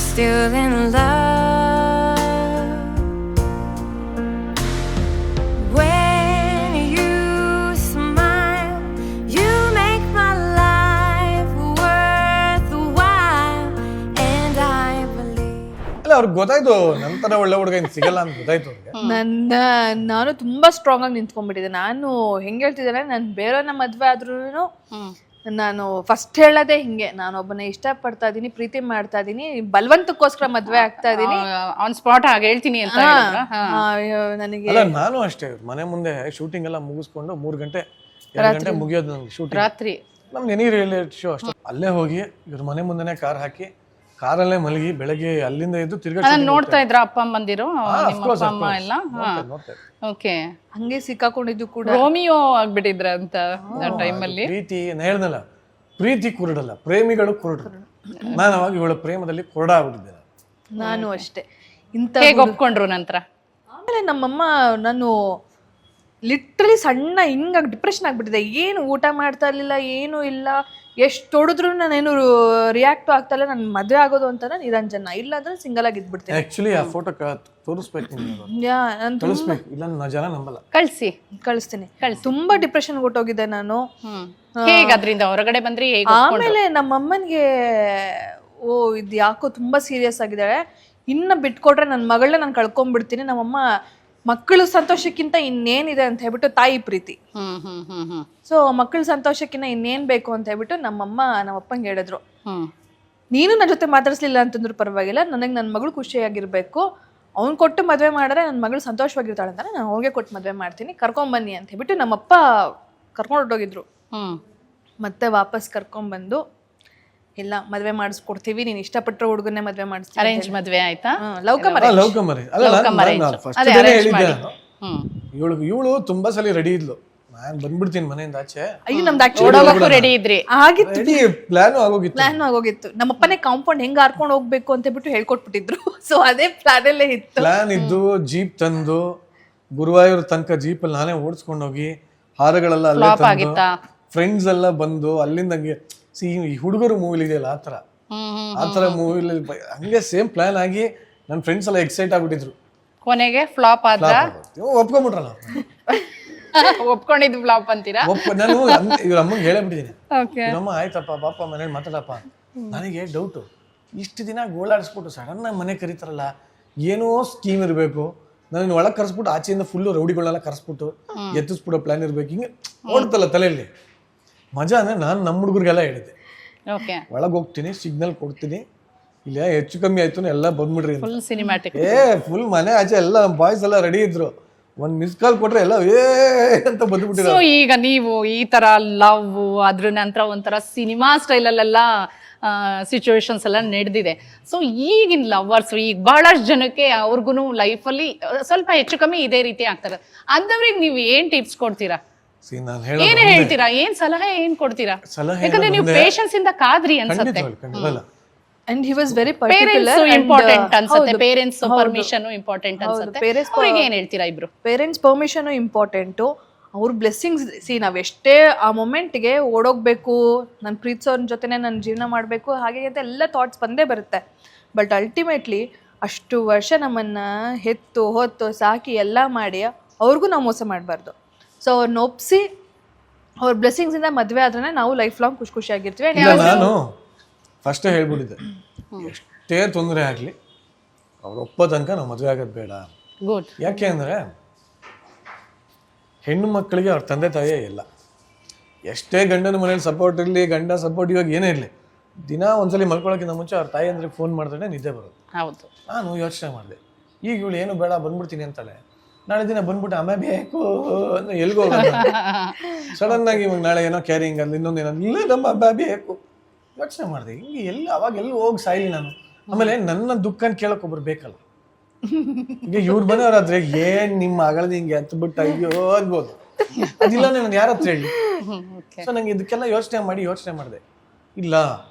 still in love. When you smile, you make my life worthwhile, and I believe. ಅಲ್ಲ ಅವ್ರಿಗೆ ಗೊತ್ತಾಯ್ತು ನಂತರ ಒಳ್ಳೆ ಹುಡುಗ ಇನ್ನು ಸಿಗಲ್ಲ ಅಂತ ಗೊತ್ತಾಯ್ತು ಅವ್ರಿಗೆ. ನಾನು ತುಂಬಾ ಸ್ಟ್ರಾಂಗ್ ಆಗಿ ನಿಂತ್ಕೊಂಡ್ಬಿಟ್ಟಿದ್ದೆ. ನಾನು ಹೆಂಗ್ ಹೇಳ್ತಿದ್ದೇನೆ, ನಾನು ಬೇರೆಯವ್ರನ್ನ ಮದ್ವೆ ಆದ್ರೂ ನಾನು ಫಸ್ಟ್ ಹೇಳೋದೇ ಹಿಂಗೆ, ನಾನೊಬ್ಬನ ಇಷ್ಟಪಡ್ತಾ ಇದೀನಿ, ಪ್ರೀತಿ ಮಾಡ್ತಾ ಇದೀನಿ, ಬಲವಂತಕ್ಕೋಸ್ಕರ ಮದ್ವೆ ಆಗ್ತಾ ಇದೀನಿ ಆನ್ ಸ್ಪಾಟ್ ಆಗಿ ಹೇಳ್ತೀನಿ ಅಂತ ನನಗೆ. ಅಲ್ಲ ನಾನು ಅಷ್ಟೇ ಮನೆ ಮುಂದೆ ಶೂಟಿಂಗ್ ಎಲ್ಲ ಮುಗಿಸ್ಕೊಂಡು 3 ಗಂಟೆ 2 ಗಂಟೆ ಮುಗಿಯೋದು ನಮ್ಗೆ ಶೂಟಿಂಗ್. ರಾತ್ರಿ ನಮ್ದು ಎನಿ ರಿಯಾಲಿಟಿ ಶೋ ಅಷ್ಟೇ. ಅಲ್ಲೇ ಹೋಗಿ ಇವ್ರ ಮನೆ ಮುಂದೆನೆ ಕಾರ್ ಹಾಕಿ ಕಾರಲ್ಲೇ ಮಲಗಿ ಬೆಳಗ್ಗೆ ಅಲ್ಲಿಂದ ಎದ್ದು ತಿರ್ಗಾ ಅದನ್ನ ನೋಡ್ತಾ ಇದ್ರ ಅಪ್ಪ ಅಮ್ಮಂದಿರು, ನಿಮ್ಮ ಅಪ್ಪ ಅಮ್ಮ ಎಲ್ಲ? ಓಕೆ, ಹಂಗೆ ಸಿಕ್ಕಾಕೊಂಡಿದ್ದು ಕೂಡ. ರೋಮಿಯೋ ಆಗ್ಬಿಟ್ಟಿದ್ರ ಅಂತ ಟೈಮಲ್ಲಿ. ಪ್ರೀತಿ ಹೇಳ್ದಲ್ಲ, ಪ್ರೀತಿ ಕುರುಡಲ್ಲ, ಪ್ರೇಮಿಗಳು ಕುರುಡರು. ನಾನು ಅವಾಗ ಇವಳ ಪ್ರೇಮದಲ್ಲಿ ಕುರುಡ ಆಗ್ಬಿಟ್ಟಿದ್ದೆ. ನಾನು ಅಷ್ಟೇ. ಇಂಥ ಹೇಗೆ ಒಪ್ಕೊಂಡ್ರು ನಂತರ? ಆಮೇಲೆ ನಮ್ಮಮ್ಮ, ನಾನು ಲಿಟ್ರಲಿ ಸಣ್ಣ ಹಿಂಗಾಗಿ ಡಿಪ್ರೆಷನ್ ಆಗ್ಬಿಟ್ಟಿದೆ. ಏನು ಊಟ ಮಾಡ್ತಾ ಇರ್ಲಿಲ್ಲ, ಏನೂ ಇಲ್ಲ, ಎಷ್ಟು ತೊಡಿದ್ರು ನಾನೇನು ರಿಯಾಕ್ಟ್ ಆಗ್ತಾ ಇಲ್ಲ. ನಾನು ಮದುವೆ ಆಗೋದು ಅಂತಾನೆ ನಿರಂಜನ, ಇಲ್ಲ ಅಂದ್ರೆ ಸಿಂಗಲ್ ಆಗಿ ಇದ್ಬಿಡ್ತೀನಿ. ಆಕ್ಚುಲಿ ಆ ಫೋಟೋ ತೋರಿಸ್ಬೇಕು, ನಾನು ಕಳಿಸ್ಬೇಕು, ಇಲ್ಲ ಜನ ನಂಬಲ್ಲ. ಕಳಿಸ್ತೀನಿ. ತುಂಬಾ ಡಿಪ್ರೆಷನ್ ಹೊಟ್ಟೋಗಿದ್ದೆ ನಾನು. ಹೇಗೆ ಅದರಿಂದ ಹೊರಗಡೆ ಬಂದ್ರಿ? ಆಮೇಲೆ ನಮ್ಮಮ್ಮನಿಗೆ ಓ ಇದು ಯಾಕೋ ತುಂಬಾ ಸೀರಿಯಸ್ ಆಗಿದ್ದಾಳೆ, ಇನ್ನ ಬಿಟ್ಕೊಟ್ರೆ ನನ್ನ ಮಗಳನ್ನ ನಾನು ಕಳ್ಕೊಂಡ್ಬಿಡ್ತೀನಿ. ನಮ್ಮಮ್ಮ ಮಕ್ಕಳು ಸಂತೋಷಕ್ಕಿಂತ ಇನ್ನೇನಿದೆ ಅಂತ ಹೇಳ್ಬಿಟ್ಟು ತಾಯಿ ಪ್ರೀತಿ. ಸೊ ಮಕ್ಕಳ ಸಂತೋಷಕ್ಕಿಂತ ಇನ್ನೇನ್ ಬೇಕು ಅಂತ ಹೇಳ್ಬಿಟ್ಟು ನಮ್ಮಮ್ಮ ನಮ್ಮಪ್ಪಂಗೆ ಹೇಳಿದ್ರು, ನೀನು ನನ್ನ ಜೊತೆ ಮಾತಾಡಿಸ್ಲಿಲ್ಲ ಅಂತಂದ್ರು ಪರವಾಗಿಲ್ಲ, ನನಗೆ ನನ್ನ ಮಗಳು ಖುಷಿಯಾಗಿರ್ಬೇಕು, ಅವ್ನು ಕೊಟ್ಟು ಮದುವೆ ಮಾಡಿದ್ರೆ ನನ್ನ ಮಗಳು ಸಂತೋಷವಾಗಿರ್ತಾಳೆ ಅಂತಾನೆ, ನಾನು ಅವ್ರಿಗೆ ಕೊಟ್ಟು ಮದುವೆ ಮಾಡ್ತೀನಿ, ಕರ್ಕೊಂಬನ್ನಿ ಅಂತ ಹೇಳ್ಬಿಟ್ಟು ನಮ್ಮಪ್ಪ ಕರ್ಕೊಂಡು ಹೊರಟೋಗಿದ್ರು. ಮತ್ತೆ ವಾಪಸ್ ಕರ್ಕೊಂಡ್ಬಂದು ಇಲ್ಲ ಮದ್ವೆ ಮಾಡಿಸ್ಕೊಡ್ತೀವಿ, ನೀನ್ ಇಷ್ಟಪಟ್ಟರೆ ಹುಡುಗನ್ನೇ ಮದ್ವೆ ಮಾಡಿಸ್ತೀವಿ. ಅರೇಂಜ್ ಮದ್ವೆ ಆಯ್ತಾ? ಲವ್ ಕಮರಿ. ಇವಳು ತುಂಬಾ ಸಲ ರೆಡಿ ಇದ್ಲು, ನಾನ್ ಬಂದ್ಬಿಡ್ತೀನಿ ಮನೆಯಿಂದ ಆಚೆ. ಅಯ್ಯೋ ನಮ್ದು ಆಕ್ಚುಲಿ ರೆಡಿ ಇದ್ರಿ? ಆಗಿತ್ತು, ಪ್ಲಾನ್ ಆಗೋಗಿತ್ತು. ನಮ್ಮಪ್ಪನೇ ಕಾಂಪೌಂಡ್ ಹೆಂಗ್ ಹಾರ್ಕೊಂಡು ಹೋಗ್ಬೇಕು ಅಂತ ಹೇಳ್ಬಿಟ್ಟು ಹೇಳ್ಕೊಟ್ಬಿಟ್ಟಿದ್ರು. ಸೊ ಅದೇ ಪ್ಲಾನ್ ಅಲ್ಲೇ ಇತ್ತು. ಪ್ಲಾನ್ ಇದ್ದು ಜೀಪ್ ತಂದು ಗುರುವಾಯೂರ್ ತನಕ ಜೀಪ್ ಅಲ್ಲಿ ನಾನೇ ಓಡಿಸ್ಕೊಂಡು ಹೋಗಿ ಹಾರಗಳೆಲ್ಲ ಅಲ್ಲೇ ತಂದು ಫ್ರೆಂಡ್ಸ್ ಎಲ್ಲ ಬಂದು ಅಲ್ಲಿಂದ ಹಂಗೆ ಈ ಹುಡುಗರು ಮೂವಿಲಿ ಇದೆಯಲ್ಲ ಆತರ ಮೂವಿಲಿ ಹಂಗೆ ಸೇಮ್ ಪ್ಲಾನ್ ಆಗಿ ನನ್ನ ಫ್ರೆಂಡ್ಸ್ ಎಲ್ಲ ಎಕ್ಸೈಟ್ ಆಗ್ಬಿಟ್ಟಿದ್ರು. ಕೊನೆಗೆ ಫ್ಲಾಪ್ ಆದ್ರ? ಒಪ್ಕೊಂಡ್ಬಿಟ್ರಲ್ಲ. ಒಪ್ಕೊಂಡಿದ್ದು ಫ್ಲಾಪ್ ಅಂತೀರಾ? ನಾನು ಇವ್ರ ಅಮ್ಮಂಗೆ ಹೇಳಬಿಟ್ಟಿದ್ದೀನಿ, ನಮ್ಮ ಆಯ್ತಪ್ಪ ಪಾಪ ಮನೇಲಿ ಮಾತಾಡಪ್ಪ. ನನಗೆ ಡೌಟು, ಇಷ್ಟು ದಿನ ಗೋಳಾಡಿಸ್ಬಿಟ್ಟು ಸಡನ್ ಆಗಿ ಮನೆ ಕರೀತಾರಲ್ಲ, ಏನೋ ಸ್ಕೀಮ್ ಇರಬೇಕು, ನಾನು ಒಳಗೆ ಕರ್ಸ್ಬಿಟ್ಟು ಆಚೆಯಿಂದ ಫುಲ್ಲು ರೌಡಿಗಳನ್ನೆಲ್ಲ ಕರ್ಸ್ಬಿಟ್ಟು ಎತ್ತಿಸ್ಬಿಡೋ ಪ್ಲಾನ್ ಇರ್ಬೇಕು, ಹಿಂಗೆ ಓಡ್ತಲ್ಲ ತಲೆಯಲ್ಲಿ. ಮಜಾ ಅಂದ್ರೆ ನಾನು ನಮ್ಮ ಹುಡುಗರಿಗೆಲ್ಲ ಹೇಳಿದ್ದೆ, ಒಳಗೆ ಹೋಗ್ತೀನಿ, ಸಿಗ್ನಲ್ ಕೊಡ್ತೀನಿ, ಇಲ್ಲ ಹೆಚ್ಚು ಕಮ್ಮಿ ಆಯ್ತು ಎಲ್ಲ ಬಂದ್ಬಿಡ್ರಿ. Full cinematic. ಫುಲ್ ಮನೆ ಆಚೆ ಎಲ್ಲ ಬಾಯ್ಸ್ ಎಲ್ಲ ರೆಡಿ ಇದ್ರು, ಒಂದ್ ಮಿಸ್ ಕಾಲ್ ಕೊಟ್ರೆ ಎಲ್ಲ ಅಂತ ಬಂದ್ಬಿಟ್ಟಿದ್ರು. ಈಗ ನೀವು ಈ ತರ ಲವ್ ಅದ್ರ ನಂತರ ಒಂಥರ ಸಿನಿಮಾ ಸ್ಟೈಲಲ್ಲೆಲ್ಲ ಸಿಚುವೇಶನ್ಸ್ ಎಲ್ಲ ನಡೆದಿದೆ. ಸೊ ಈಗಿನ ಲವರ್ಸ್ ಈಗ ಬಹಳಷ್ಟು ಜನಕ್ಕೆ ಅವ್ರಿಗೂ ಲೈಫಲ್ಲಿ ಸ್ವಲ್ಪ ಹೆಚ್ಚು ಕಮ್ಮಿ ಇದೇ ರೀತಿ ಆಗ್ತಾರೆ. ಅಂದವ್ರಿಗೆ ನೀವು ಏನ್ ಟಿಪ್ಸ್ ಕೊಡ್ತೀರಾ? ಏನ್ ಹೇಳ್ತೀರಾ? ಏನ್ ಸಲಹೆ ಏನ್ ಕೊಡ್ತೀರಾ? ಯಾಕಂದ್ರೆ ನೀವು ಪೇಷನ್ಸ್ ಇಂದ ಕಾದ್ರಿ ಅನ್ಸುತ್ತೆ. And he was very particular. Important ಅನ್ಸುತ್ತೆ, ಪೇರೆಂಟ್ಸ್ ಪರ್ಮಿಷನ್ ಇಂಪಾರ್ಟೆಂಟ್ ಅನ್ಸುತ್ತೆ. ಅವ್ರಿಗೆ ಏನ್ ಹೇಳ್ತೀರಾ? ಇಬ್ರು ಪೇರೆಂಟ್ಸ್ ಪರ್ಮಿಷನ್ ಇಂಪಾರ್ಟೆಂಟು, ಅವ್ರ ಬ್ಲೆಸ್ಸಿಂಗ್ಸ್. ನಾವು ಎಷ್ಟೇ ಆ ಮೊಮೆಂಟ್ಗೆ ಓಡೋಗ್ಬೇಕು, ನನ್ನ ಪ್ರೀತಿಸೋರ ಜೊತೆನೆ ನನ್ನ ಜೀವನ ಮಾಡಬೇಕು ಹಾಗೆ ಅಂತ ಎಲ್ಲ ಥಾಟ್ಸ್ ಬಂದೇ ಬರುತ್ತೆ. ಬಟ್ ಅಲ್ಟಿಮೇಟ್ಲಿ ಅಷ್ಟು ವರ್ಷ ನಮ್ಮನ್ನು ಹೆತ್ತು ಹೊತ್ತು ಸಾಕಿ ಎಲ್ಲ ಮಾಡಿ ಅವ್ರಿಗೂ ನಾವು ಮೋಸ ಮಾಡಬಾರ್ದು. ಸೊ ಅವ್ರನ್ನ ಒಪ್ಪಿಸಿ ಅವ್ರ ಬ್ಲೆಸ್ಸಿಂಗ್ಸಿಂದ ಮದುವೆ ಆದ್ರೆ ನಾವು ಲೈಫ್ ಲಾಂಗ್ ಖುಷಿಯಾಗಿರ್ತೀವಿ. ನಾನು ಫಸ್ಟೇ ಹೇಳ್ಬಿಟ್ಟಿದ್ದೆ, ಎಷ್ಟೇ ತೊಂದರೆ ಆಗಲಿ ಅವ್ರು ಒಪ್ಪೋ ತನಕ ನಾವು ಮದುವೆ ಆಗೋದು ಬೇಡ. ಯಾಕೆ ಅಂದರೆ ಹೆಣ್ಣು ಮಕ್ಕಳಿಗೆ ಅವ್ರ ತಂದೆ ತಾಯಿಯೇ ಇಲ್ಲ. ಎಷ್ಟೇ ಗಂಡನ ಮನೇಲಿ ಸಪೋರ್ಟ್ ಇರಲಿ, ಗಂಡ ಸಪೋರ್ಟ್ ಇವಾಗ ಏನೇ ಇರಲಿ, ದಿನ ಒಂದ್ಸಲಿ ಮಲ್ಕೊಳ್ಳೋಕ್ಕಿಂತ ಮುಂಚೆ ಅವ್ರ ತಾಯಿ ಅಂದರೆ ಫೋನ್ ಮಾಡಿದ್ರೆ ನಿದ್ದೆ ಬರೋದು. ಹೌದು. ನಾನು ಯೋಚನೆ ಮಾಡಿದೆ, ಈಗ ಇವಳು ಏನು ಬೇಡ ಬಂದ್ಬಿಡ್ತೀನಿ ಅಂತಾಳೆ, ನಾಳೆ ದಿನ ಬಂದ್ಬಿಟ್ಟು ಅಮ್ಮ ಬೇಕು ಅಂದ್ರೆ ಎಲ್ಗೋ ಸಡನ್ ಆಗಿ ಇವಾಗ ನಾಳೆ ಏನೋ ಕ್ಯಾರಿಂಗ್ ಅಲ್ಲಿ ಇನ್ನೊಂದು ಏನೋ ಇಲ್ಲ ನಮ್ಮ ಅಮ್ಮ ಬೇಕು. ಯೋಚನೆ ಮಾಡಿದೆ, ಹಿಂಗೆ ಎಲ್ಲಿ ಅವಾಗ ಎಲ್ಲಿ ಹೋಗಿ ಸಾಯ್ಲಿ ನಾನು. ಆಮೇಲೆ ನನ್ನ ದುಃಖನ ಕೇಳಕ್ ಒಬ್ರು ಬೇಕಲ್ಲ. ಈಗ ಇವ್ರು ಮನೆಯವ್ರಾದ್ರೆ ಏನ್ ನಿಮ್ಮ ಮಗಳದ ಹಿಂಗೆ ಹತ್ತು ಬಿಟ್ಟು ಅಯ್ಯೋ ಅನ್ಬೋದು, ಅದಿಲ್ಲ ನಾನು ಯಾರ ಹತ್ರ ಹೇಳಿ. ಸೊ ನಂಗೆ ಇದಕ್ಕೆಲ್ಲ ಯೋಚನೆ ಮಾಡಿದೆ, ಇಲ್ಲ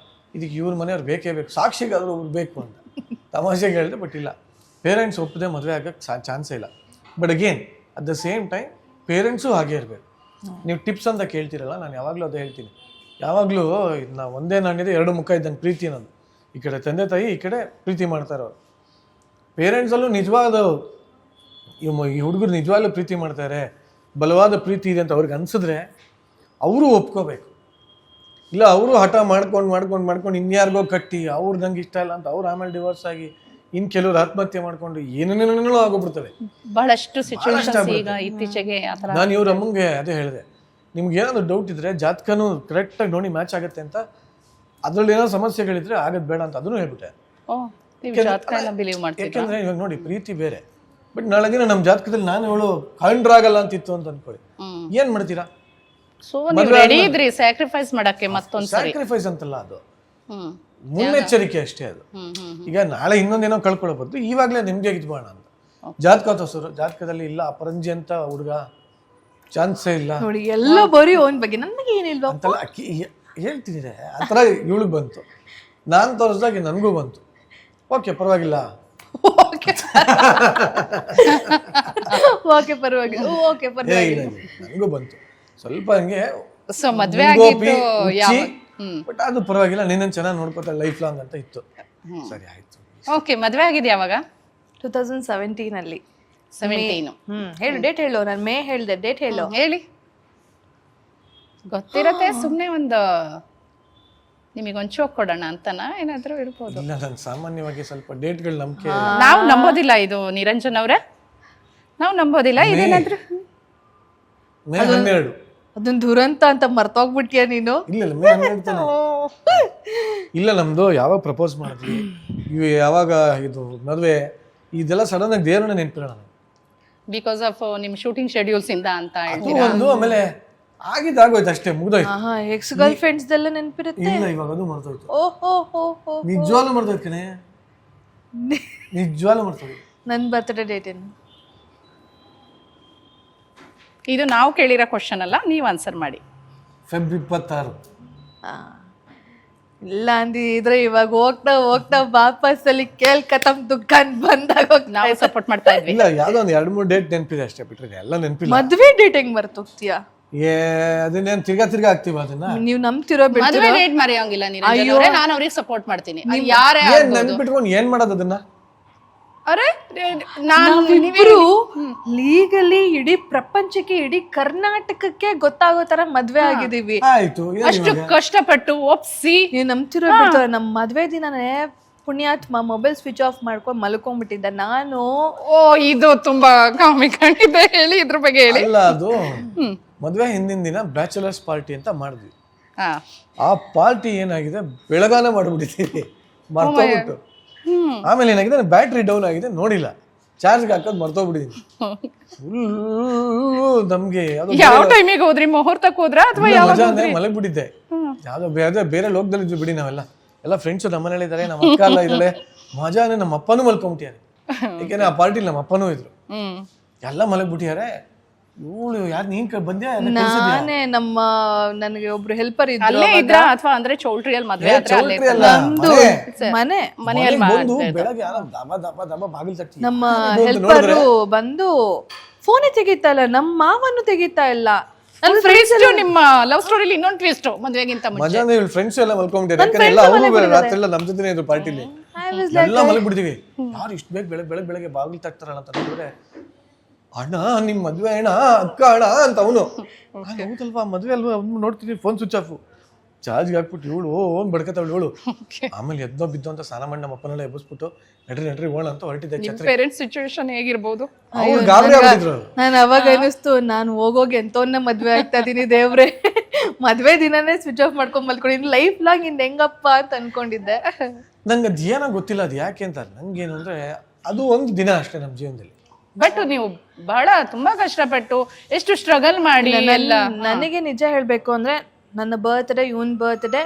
ಇದಕ್ಕೆ ಇವ್ರ ಮನೆಯವ್ರು ಬೇಕೇ ಬೇಕು, ಸಾಕ್ಷಿಗಾದ್ರೂ ಒಬ್ರು ಬೇಕು ಅಂತ ತಮಾಷೆಗೆ ಹೇಳಿದೆ. ಬಟ್ ಇಲ್ಲ, ಪೇರೆಂಟ್ಸ್ ಒಪ್ಪದೆ ಮದುವೆ ಆಗಕ್ಕೆ ಚಾನ್ಸೇ ಇಲ್ಲ. But again at the same time parents ಹಾಗೆ ಇರಬೇಕು. ನೀವು ಟಿಪ್ಸ್ ಅಂತ ಕೇಳ್ತೀರಲ್ಲ, ನಾನು ಯಾವಾಗಲೂ ಅದೇ ಹೇಳ್ತೀನಿ, ಯಾವಾಗಲೂ ನಾ ಒಂದೇ ನಾಣ್ಯದ ಎರಡು ಮುಖ ಇದ್ದಂಗೆ ಪ್ರೀತಿ ಅನ್ನೋದು. ಈ ಕಡೆ ತಂದೆ ತಾಯಿ, ಈ ಕಡೆ ಪ್ರೀತಿ ಮಾಡ್ತಾರೆ ಅವ್ರು. ಪೇರೆಂಟ್ಸಲ್ಲೂ ನಿಜವಾದ ಈ ಹುಡುಗರು ನಿಜವಾಗ್ಲೂ ಪ್ರೀತಿ ಮಾಡ್ತಾರೆ, ಬಲವಾದ ಪ್ರೀತಿ ಇದೆ ಅಂತ ಅವ್ರಿಗೆ ಅನ್ಸಿದ್ರೆ ಅವರು ಒಪ್ಕೋಬೇಕು. ಇಲ್ಲ ಅವರು ಹಠ ಮಾಡ್ಕೊಂಡು ಇನ್ಯಾರಿಗೋ ಕಟ್ಟಿ ಅವ್ರು ನಂಗೆ ಇಷ್ಟ ಇಲ್ಲ ಅಂತ ಅವ್ರು ಆಮೇಲೆ ಡಿವೋರ್ಸ್ ಆಗಿ ಇನ್ನು ಕೆಲವರು ಆತ್ಮಹತ್ಯೆ ಮಾಡ್ಕೊಂಡು ಏನೇನೇನೋ ಆಗೋಗ್ಬಿಡ್ತವೆ. ಬಹಳಷ್ಟು ಸಿಚುವೇಶನ್ಸ್ ಈಗ ಇತ್ತೀಚೆಗೆ ಆ ಥರ. ನಾನು ಇವ್ರ ಅಮ್ಮಂಗೆ ಅದೇ ಹೇಳಿದೆ, ನಿಮ್ಗೆ ಏನಾದ್ರು ಡೌಟ್ ಇದ್ರೆ ಜಾತಕನೂ ಕರೆಕ್ಟಾಗಿ ನೋಡಿ ಮ್ಯಾಚ್ ಆಗುತ್ತೆ ಅಂತ, ಅದ್ರಲ್ಲಿ ಏನೋ ಸಮಸ್ಯೆಗಳಿದ್ರೆ ಆಗದ್ ಬೇಡ ಅಂತ ಅದನ್ನು ಹೇಳ್ಬಿಟ್ಟೆ. ನೀವು ಜಾತಕ ಎಲ್ಲ ಬಿಲೀವ್ ಮಾಡ್ತೀರಾ? ಯಾಕೆಂದ್ರೆ ಇವಾಗ ನೋಡಿ ಪ್ರೀತಿ ಬೇರೆ, ಬಟ್ ನಾಳೆ ದಿನ ನಮ್ಮ ಜಾತಕದಲ್ಲಿ ನಾನು ಹೇಳು ಕಂಡ್ರಾಗಲ್ಲ ಅಂತಿತ್ತು ಅಂತ ಅನ್ಕೊಳ್ಳಿ, ಏನ್ ಮಾಡ್ತೀರಾ? ಸೊ ನೀವು ರೆಡಿ ಇದ್ರಿ ಸ್ಯಾಕ್ರಿಫೈಸ್ ಮಾಡಕ್ಕೆ ಮತ್ತೊಂದ್ಸರಿ? ಸ್ಯಾಕ್ರಿಫೈಸ್ ಅಂತಲ್ಲ, ಅದು ಮುನ್ನೆಚ್ಚರಿಕೆ ಅಷ್ಟೇ. ಅದು ಈಗ ನಾಳೆ ಇನ್ನೊಂದೇನೋ ಕಳ್ಕೊಳ್ಳೋ ಬದ್ದು ಇವಾಗಲೇ ನಿಮ್ಗೆ ಇದ್ಬೋಣ ಅಂತ ಜಾತಕ ತೋರ್ಸೋರು. ಜಾತಕದಲ್ಲಿ ಇಲ್ಲ ಅಪರಂಜಿ ಅಂತ ಹುಡುಗ ಚಾನ್ಸೇ ಇಲ್ಲ ನೋಡಿ, ಎಲ್ಲ ಬರೀ ಅವನ ಬಗ್ಗೆ, ನನಗೆ ಏನಿಲ್ವಾ ಅಂತಲ್ಲ ಹೇಳ್ತೀನಿ. ಆ ಥರ ಇವಳಿಗೆ ಬಂತು, ನಾನು ತೋರಿಸ್ದಾಗ ನನಗೂ ಬಂತು. ಓಕೆ ಪರವಾಗಿಲ್ಲ, ಓಕೆ ಪರವಾಗಿಲ್ಲ, ಓಕೆ ಪರವಾಗಿಲ್ಲ, ನನಗೂ ಬಂತು ಸ್ವಲ್ಪ ಹಂಗೆ. ಸೊ ಮದ್ವೆ ಆಗಿದ್ದು ಯಾವ? ಬಟ್ ಅದು ಪರವಾಗಿಲ್ಲ, ನಿನ್ನ ಚೆನ್ನಾಗಿ ನೋಡ್ಕೊತಾರೆ ಲೈಫ್ ಲಾಂಗ್ ಅಂತ ಇತ್ತು. ಸರಿ ಆಯ್ತು. ಓಕೆ, ಮದ್ವೆ ಆಗಿದೆ ಯಾವಾಗ? 2017 ಅಲ್ಲಿ. 17. ಹೇಳು ಡೇಟ್ ಹೇಳು. ನಾನು ಮೇ ಹೇಳಿದೆ, ಡೇಟ್ ಹೇಳು. ಹೇಳಿ, ಗೊತ್ತಿರತ್ತೆ. ಸುಮ್ಮನೆ ಒಂದು ನಿಮಗೊಂದು ಚೋಕ್ ಕೊಡೋಣ ಅಂತನಾ ಏನಾದರೂ ಇರ್ಬೋದು. ಇಲ್ಲ, ನಾನು ಸಾಮಾನ್ಯವಾಗಿ ಸ್ವಲ್ಪ ಡೇಟ್ಗಳು ನಂಬಿಕೆ. ನಾವು ನಂಬೋದಿಲ್ಲ ಇದು, ನಿರಂಜನ್ ಅವರೇ, ನಾವು ನಂಬೋದಿಲ್ಲ ಇದೇನಾದ್ರೂ. ಮೇ 12. ಅದನ್ನ ದುರಂತ ಅಂತ ಮರ್ತೋಗ್ಬಿಟ್ಯಾ ನೀನು? ಇಲ್ಲ ಮೇ 12 ತಾನೆ. ಇಲ್ಲ, ನಮ್ದು ಯಾವಾಗ ಪ್ರಪೋಸ್ ಮಾಡಿದ್ವಿ, ಇವು ಯಾವಾಗ ಇದು ಮದುವೆ, ಇದೆಲ್ಲ ಸಡನ್ ಆಗಿ ದೇವ್ರನ್ನ ನೆನಪಿಲ್ಲ ನಾನು. ಬಿಕಾಸ್ ಆಫ್ ನಿಮ್ಮ ಶೂಟಿಂಗ್ ಶೆಡ್ಯೂಲ್ಸ್ ಇಂದ ಅಂತ ಹೇಳ್ತೀರಾ? ಒಂದು ಆಮೇಲೆ ಆಗಿದ್ದಾಗೋಯ್ತು ಅಷ್ಟೇ, ಮುಗ್ದೋಯ್ತು. ಎಕ್ಸ್ ಗರ್ಲ್ ಫ್ರೆಂಡ್ಸ್ ಎಲ್ಲ ನೆನಪಿರುತ್ತೆ. ಇಲ್ಲ, ಇವಾಗ ಅದು ಮರ್ತೋಯ್ತು. ಓಹೋ, ನಿಜವಾಗ್ಲೂ ಮರ್ತೋಯ್ತು ಕಣೆ, ನಿಜವಾಗ್ಲೂ ಮರ್ತೋಯ್ತು. ನನ್ನ ಬರ್ತ್ಡೇ ಡೇಟ್ ಏನು? ಇದು ನಾವು ಕೇಳಿರೋ ಕ್ವಶನ್ ಅಲ್ಲ, ನೀವು ಆನ್ಸರ್ ಮಾಡಿ. ಫೆಬ್ರವರಿ 26. ಇಲ್ಲ ಅಂದಿದ್ರೆ ಇವಾಗ ಹೋಗ್ತಾ ಹೋಗ್ತಾ ವಾಪಸ್ ಅಲ್ಲಿ ಕೇಳ್ ಕತಮ್ ದುಕಾನ್ ಬಂದಾಗ ನಾವು ಸಪೋರ್ಟ್ ಮಾಡ್ತಾ ಇದ್ವಿ. ಇಲ್ಲ, ಯಾವ್ದೋ ಒಂದು 2-3 ಡೇಟ್ ನೆನಪಿದೆ ಅಷ್ಟೇ, ಬಿಟ್ರೆ ಎಲ್ಲ ನೆನಪಿಲ್ಲ. ಮದ್ವೆ ಡೇಟ್ ಹೆಂಗ್ ಮರ್ತೋಗ್ತೀಯಾ? ಅದನ್ನೇನು ತಿರ್ಗಾ ಆಗ್ತೀವ ಅದನ್ನ? ನೀವ್ ನಂಬ್ತಿರೋ ಮದುವೆ ಡೇಟ್ ಮರೆಯೋಂಗಿಲ್ಲ ನಿರಂಜನ್ ಅವರೇ, ನಾನು ಅವ್ರಿಗೆ ಸಪೋರ್ಟ್ ಮಾಡ್ತೀನಿ. ಯಾರೇ ನೆನ್ಪಿಟ್ಕೊಂಡು ಏನ್ ಮಾಡೋದು ಅದನ್ನ? ಅರೆ ನಾವಿಬ್ರು ಲೀಗಲಿ ಇಡೀ ಪ್ರಪಂಚಕ್ಕೆ, ಇಡೀ ಕರ್ನಾಟಕಕ್ಕೆ ಗೊತ್ತಾಗೋ ತರ ಮದ್ವೆ ಆಗಿದೀವಿ. ಆಯ್ತು, ಅಷ್ಟು ಕಷ್ಟಪಟ್ಟು ಒಪ್ಸಿ. ನೀವ್ ನಂಬ್ತಿರೋ ಬಿಡ್ತಾರ. ನಮ್ ಮದ್ವೆ ದಿನನೇ ಪುಣ್ಯಾತ್ಮ ಮೊಬೈಲ್ ಸ್ವಿಚ್ ಆಫ್ ಮಾಡ್ಕೊಂಡು ಮಲ್ಕೊಂಡ್ಬಿಟ್ಟಿದ್ದ ನಾನು. ಓ, ಇದು ತುಂಬಾ ಕಾಮಿಕ್ ಆಗಿದೆ, ಹೇಳಿ ಇದ್ರ ಬಗ್ಗೆ ಹೇಳಿ. ಅಲ್ಲ, ಅದು ಮದ್ವೆ ಹಿಂದಿನ ದಿನ ಬ್ಯಾಚುಲರ್ಸ್ ಪಾರ್ಟಿ ಅಂತ ಮಾಡಿದ್ವಿ. ಆ ಪಾರ್ಟಿ ಏನಾಗಿದೆ, ಬೆಳಗಾನ ಮಾಡ್ಬಿಟ್ಟಿದ್ದೀವಿ ಮರ್ತೋಗ್ಬಿಟ್ಟು. ಆಮೇಲೆ ಏನಾಗಿದೆ, ಬ್ಯಾಟ್ರಿ ಡೌನ್ ಆಗಿದೆ, ನೋಡಿಲ್ಲ, ಚಾರ್ಜ್ಗೆ ಹಾಕೋದು ಮರ್ತೋಗ್ಬಿಟ್ಟಿದ್ದೀನಿ. ನಮ್ಗೆ ಯಾವ ಟೈಮಿಗೆ ಹೋದ್ರಿ? ಮುಹೂರ್ತಕ್ಕೆ ಹೋದ್ರ ಅಥವಾ ಮಜಾ ಅಂದ್ರೆ ಮಲಗ್ಬಿಟ್ಟಿದ್ದೆ. ಯಾವ್ದೋ ಬೇರೆ ಲೋಕದಲ್ಲಿ ಇದ್ವಿ ಬಿಡಿ ನಾವೆಲ್ಲ. ಎಲ್ಲ ಫ್ರೆಂಡ್ಸ್ ನಮ್ಮನೇಲಿ ಇದ್ದಾರೆ, ನಮ್ಮ ಅಕ್ಕ ಎಲ್ಲ ಇದ್ದಾಳೆ. ಮಜಾ ಅಂದ್ರೆ ನಮ್ಮ ಅಪ್ಪನೂ ಮಲ್ಕೊಂಬಿಟ್ಟಿದ್ದಾರೆ, ಯಾಕೆಂದ್ರೆ ಆ ಪಾರ್ಟಿಲಿ ನಮ್ಮ ಅಪ್ಪನೂ ಇದ್ರು. ಎಲ್ಲ ಮಲಗ್ಬಿಟ್ಟಿದ್ದಾರೆ. ಇವಳು ಯಾರು ನೀನ್ ಬಂದ್ಯಾ? ನಾನೇ ನನಗೆ ಒಬ್ರು ಹೆಲ್ಪರ್ ಇದ್ರು. ಅಲ್ಲೇ ಇದ್ರ ಅಥವಾ ಅಂದ್ರೆ ಚೌಲ್ಟ್ರಿಯಲ್ಲಿ ಮದ್ವೆ ಮನೆಯಲ್ಲಿ ಬಂದು ಬೆಳಗ್ಗೆ ಯಾರ ದಬ ದಬ ದಬ ಬಾಗಿಲು ತಟ್ಟಿ ನಮ್ಮ ಹೆಲ್ಪರ್ ಬಂದು ಫೋನೇ ತೆಗಿತಾ ಇಲ್ಲ, ನಮ್ಮ ಮಾವನು ತೆಗಿತಾ ಇಲ್ಲ. ನನ್ನ ಫ್ರೆಂಡ್ಸ್ ನಿಮ್ಮ ಲವ್ ಸ್ಟೋರಿಲಿ ಇನ್ನೊಂದು ಟ್ವಿಸ್ಟ್ ಮದುವೆಗಿಂತ ಮುಂಚೆ. ಮಜಾ ಅಂದ್ರೆ ಇವಳು ಫ್ರೆಂಡ್ಸ್ ಎಲ್ಲ ಮಲ್ಕೊಂಡ್ಬಿಟ್ಟಿದ್ದಾರೆ, ಯಾಕಂದ್ರೆ ಎಲ್ಲ ಅವರು ರಾತ್ರಿ ಎಲ್ಲ ನಮ್ಮ ಜೊತೆನೇ ಇದ್ರು ಪಾರ್ಟಿಲಿ. ಎಲ್ಲ ಮಲಗ್ಬಿಡ್ತೀವಿ. ಯಾರು ಇಷ್ಟು ಬೇಗ ಬೆಳಗ್ಗೆ ಬಾಗಿಲು ತಟ್ತಾರಲ್ಲ ಅಂತ ನೋಡಿದ್ರೆ, ಅಣ್ಣ ನಿಮ್ ಮದ್ವೆ ಅಣ್ಣ, ಅಕ್ಕ ಅಣ್ಣ ಅಂತ ಅವನು. ಹೌದಲ್ವಾ, ಮದ್ವೆ ಅಲ್ವಾ, ನೋಡ್ತೀನಿ ಫೋನ್ ಸ್ವಿಚ್ ಆಫ್, ಚಾರ್ಜ್ಗೆ ಹಾಕ್ಬಿಟ್ಟು ಇವಳು ಬಡ್ಕತಾವಳು ಇವಳು. ಆಮೇಲೆ ಎದ್ದೋ ಬಿದ್ದು ಅಂತ ಸ್ನಾನ ಮಾಡಿ ನಮ್ಮ ಅಪ್ಪನೆಲ್ಲ ಎಬ್ಬಿಸ್ಬಿಟ್ಟು ನಡ್ರಿ ಓಣ ಅಂತ ಹೊರಟಿದ್ದೆ. Parents situation ಹೇಗಿರ್ಬೋದು? ಅವ್ರು ಗಾಬರಿ ಆಗ್ಬಿಟ್ಟಿದ್ರು. ನಾನು ಅವಾಗ ಅನಿಸ್ತು, ನಾನು ಹೋಗೋಗಿ ಎಂತವನ್ನ ಮದ್ವೆ ಆಗ್ತಾ ಇದೀನಿ ದೇವ್ರೆ. ಮದ್ವೆ ದಿನನೇ ಸ್ವಿಚ್ ಆಫ್ ಮಾಡ್ಕೊಂಡ್ ಮಲ್ಕೊಂಡಿನಿ, ಲೈಫ್ ಲಾಂಗ್ ಇನ್ ಹೆಂಗಪ್ಪ ಅಂತ ಅನ್ಕೊಂಡಿದ್ದೆ. ನಂಗೆ ಅದು ಏನೋ ಗೊತ್ತಿಲ್ಲ, ಅದು ಯಾಕೆ ಅಂತ. ನಂಗೇನು ಅಂದ್ರೆ ಅದು ಒಂದು ದಿನ ಅಷ್ಟೇ ನಮ್ಮ ಜೀವನದಲ್ಲಿ. ಬಟ್ ನೀವು ಬಹಳ ತುಂಬಾ ಕಷ್ಟಪಟ್ಟು ಎಷ್ಟು ಸ್ಟ್ರಗಲ್ ಮಾಡಿ ಎಲ್ಲ. ನನಗೆ ನಿಜ ಹೇಳ್ಬೇಕು ಅಂದ್ರೆ, ನನ್ನ ಬರ್ತ್ಡೇ, ಇವನ್ ಬರ್ತ್ಡೇ,